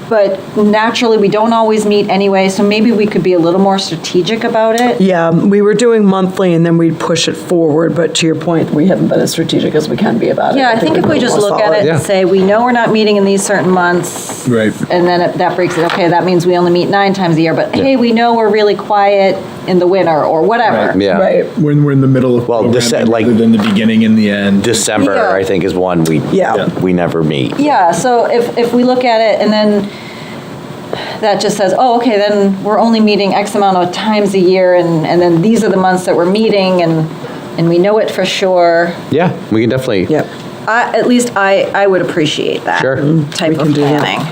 But naturally, we don't always meet anyway, so maybe we could be a little more strategic about it. Yeah, we were doing monthly and then we'd push it forward, but to your point, we haven't been as strategic as we can be about it. Yeah, I think if we've we been just more look at solid. it and say, we know we're not meeting in these certain months. Right. And then that breaks it, okay, that means we only meet 9 times a year, but hey, we know we're really quiet in the winter or whatever. Yeah. Right, When we're in the middle of Well, programming like- rather than the beginning and the end. December, Yeah. I think, is one Yeah. we never meet. Yeah, so if we look at it and then that just says, oh, okay, then we're only meeting X amount of times a year, and then these are the months that we're meeting, and we know it for sure. Yeah, we can definitely. yep. At least I would appreciate that Sure. type We of can do that. planning.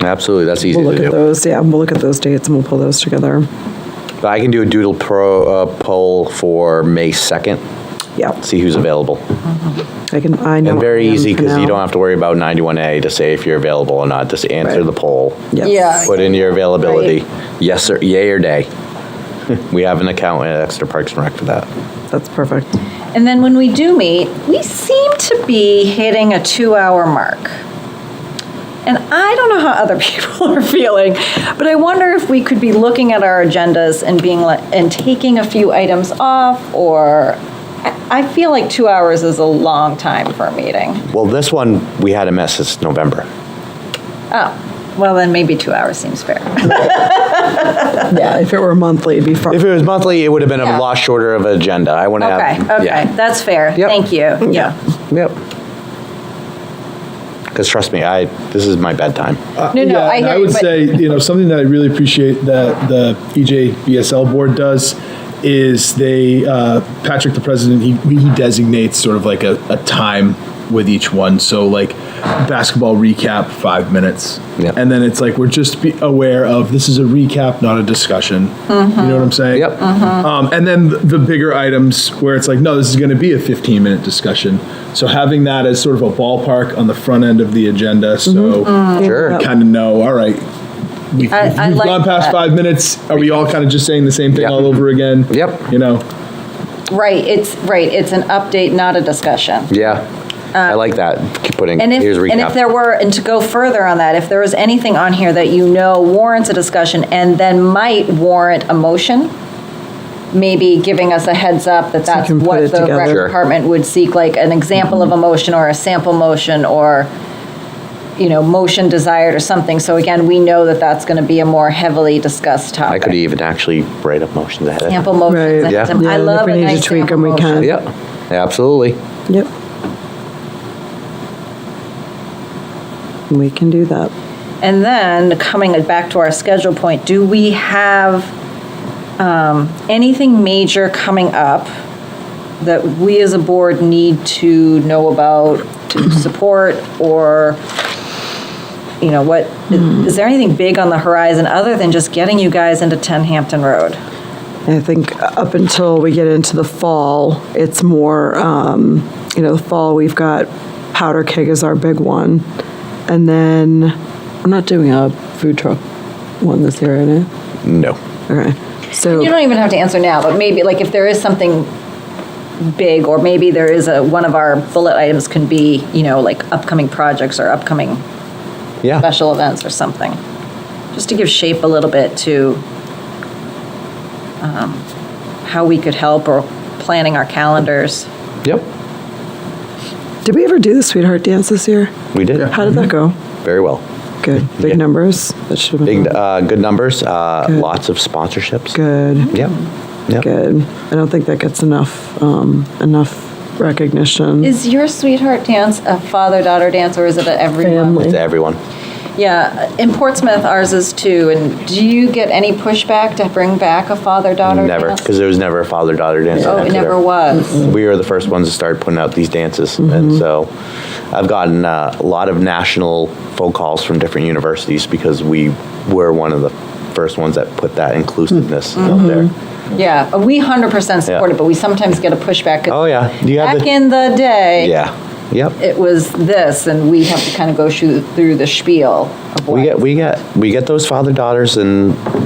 Absolutely, that's easy We'll to look at do. those, yeah, we'll look at those dates and we'll pull those together. But I can do a doodle poll for May 2nd. Yeah. see who's available. I know. And very I am easy for because you now. don't have to worry about 91A to say if you're available or not. Just answer Right. the poll. Yep. Yeah. Put in your availability. Yes or yay or nay. We have an account at Exeter Parks and Rec for that. That's perfect. And then when we do meet, we seem to be hitting a 2-hour mark. And I don't know how other people are feeling, but I wonder if we could be looking at our agendas and and taking a few items off, or I feel like 2 hours is a long time for a meeting. Well, this one, we hadn't met since November. Oh, well then maybe 2 hours seems fair. Yeah, if it were monthly, it'd be far. If it was monthly, it would have been Yeah. a lot shorter of an agenda. I want to Okay, have. okay, Yeah. that's fair. Yep. Thank you. Yeah. Yep. Because trust me, this is my bedtime. No, Yeah, I and hear I you, would but- say, something that I really appreciate that the EJBSL board does is Patrick, the president, he designates sort of like a time with each one. So like basketball recap, 5 minutes. Yep. And then it's like, we're just be aware of, this is a recap, not a discussion. You know what I'm saying? Yep. And then the bigger items where it's like, no, this is going to be a 15-minute discussion. So having that as sort of a ballpark on the front end of the agenda, so Sure. we kind of know, all right, we've I like gone past that. 5 minutes. Are we all kind of just saying the same thing Yep. all over again? Yep. Right, it's an update, not a discussion. Yeah. I like that. Keep putting, And here's a recap. if there were, and to go further on that, if there was anything on here that warrants a discussion and then might warrant a motion, maybe giving us a heads up that that's can put what it the rec together. Sure. department would seek, like an example of a motion or a sample motion or, motion desired or something. So again, we know that that's going to be a more heavily discussed I topic. could even actually write up motions ahead of time. Sample motions. Right. and Yeah. some- Yeah, I and if love we a need to nice tweak sample 'em, we motion. can. Yep. Absolutely. Yep. We can do that. And then, coming back to our schedule point, do we have anything major coming up that we as a board need to know about, to support, or, what, is there anything big on the horizon other than just getting you guys into 10 Hampton Road? I think up until we get into the fall, it's more, the fall, we've got Powder Keg is our big one. And then, I'm not doing a food truck one this year, right? No. Okay. So, You don't even have to answer now, but maybe, like, if there is something big, or maybe there is one of our bullet items can be, like upcoming projects or upcoming Yeah. special events or something, just to give shape a little bit to how we could help or planning our calendars. Yep. did we ever do the Sweetheart Dance this year? We did. How did that go? Very well. Good. Big Yeah. numbers? That should have been Big, good numbers. Lots of sponsorships. good. Yep. Yep. Good. I don't think that gets enough recognition. Is your Sweetheart Dance a father-daughter dance, or is it a everyone? Family. To everyone. Yeah, in Portsmouth, ours is too, and do you get any pushback to bring back a father-daughter dance? Never, because there was never a father-daughter dance. in Oh, it Exeter. never was. We were the first ones to start putting out these dances, and so I've gotten a lot of national phone calls from different universities because we were one of the first ones that put that inclusiveness out there. Yeah, we 100% support Yeah. it, but we sometimes get a pushback. 'Cause Oh yeah, do you have back the? in the day, Yeah. Yep. it was this, and we have to kind of go through the spiel of what. We get those father-daughters,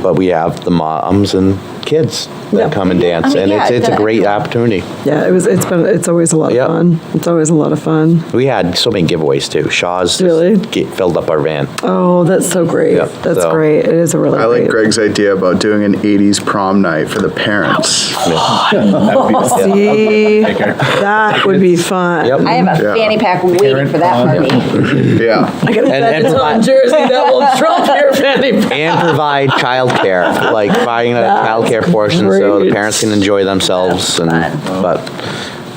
but we have the moms and kids that Yeah. come and dance, I mean, and yeah, it's a the- great opportunity. Yeah, it's always a lot of Yep. fun. It's always a lot of fun. We had so many giveaways too. Shaw's Really? filled up our van. Oh, that's so great. Yeah, That's so- great. It is a really I like great. Greg's idea about doing an 80s prom night for the parents. See, that would be fun. Yep. I have a Yeah. fanny pack waiting for that party. Yeah. I gotta And- send and it to provide- Jersey. That will trump your fanny pack. And provide childcare, like providing a That's childcare portion so the great. parents can enjoy themselves. But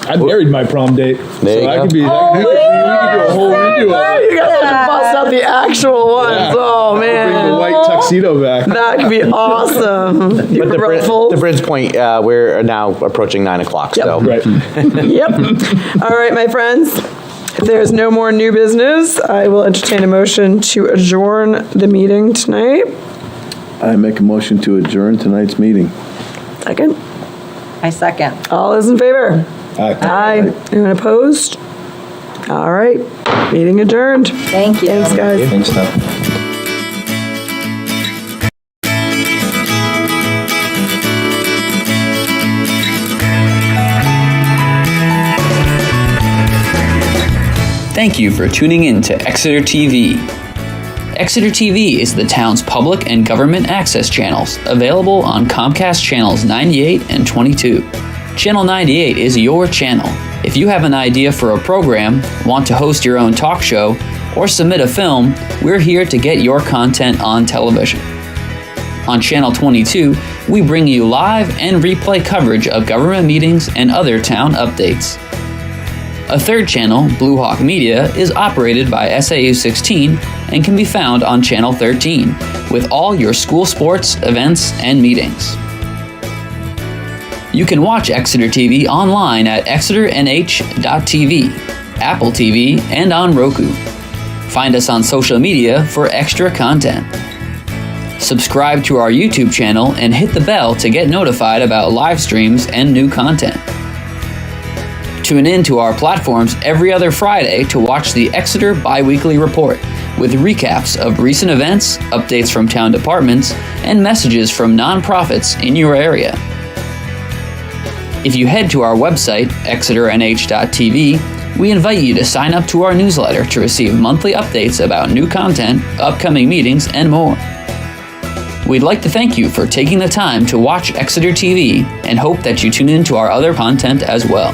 I married my prom date, There so you I go. could be. we could do a whole redo of Oh, it. you guys have to bust out the actual ones. Yeah. Oh Bring the man, white tuxedo back. that could be awesome. but to Ruffles. Brid's point, we're now approaching 9 o'clock. So Right. Yep. All right, my friends. If there's no more new business, I will entertain a motion to adjourn the meeting tonight. I make a motion to adjourn tonight's meeting. Second. I second. All those in favor? Aye. Anyone opposed? All right, meeting adjourned. Thank you. Thanks, guys. Thanks, Steph. Thank you for tuning in to Exeter TV. Exeter TV is the town's public and government access channels, available on Comcast channels 98 and 22. Channel 98 is your channel. If you have an idea for a program, want to host your own talk show, or submit a film, we're here to get your content on television. On Channel 22, we bring you live and replay coverage of government meetings and other town updates. A third channel, Blue Hawk Media, is operated by SAU 16 and can be found on Channel 13, with all your school sports, events, and meetings. You can watch Exeter TV online at exeternh.tv, Apple TV, and on Roku. Find us on social media for extra content. Subscribe to our YouTube channel and hit the bell to get notified about live streams and new content. Tune in to our platforms every other Friday to watch the Exeter Biweekly Report, with recaps of recent events, updates from town departments, and messages from nonprofits in your area. If you head to our website, exeternh.tv, we invite you to sign up to our newsletter to receive monthly updates about new content, upcoming meetings, and more. We'd like to thank you for taking the time to watch Exeter TV and hope that you tune in to our other content as well.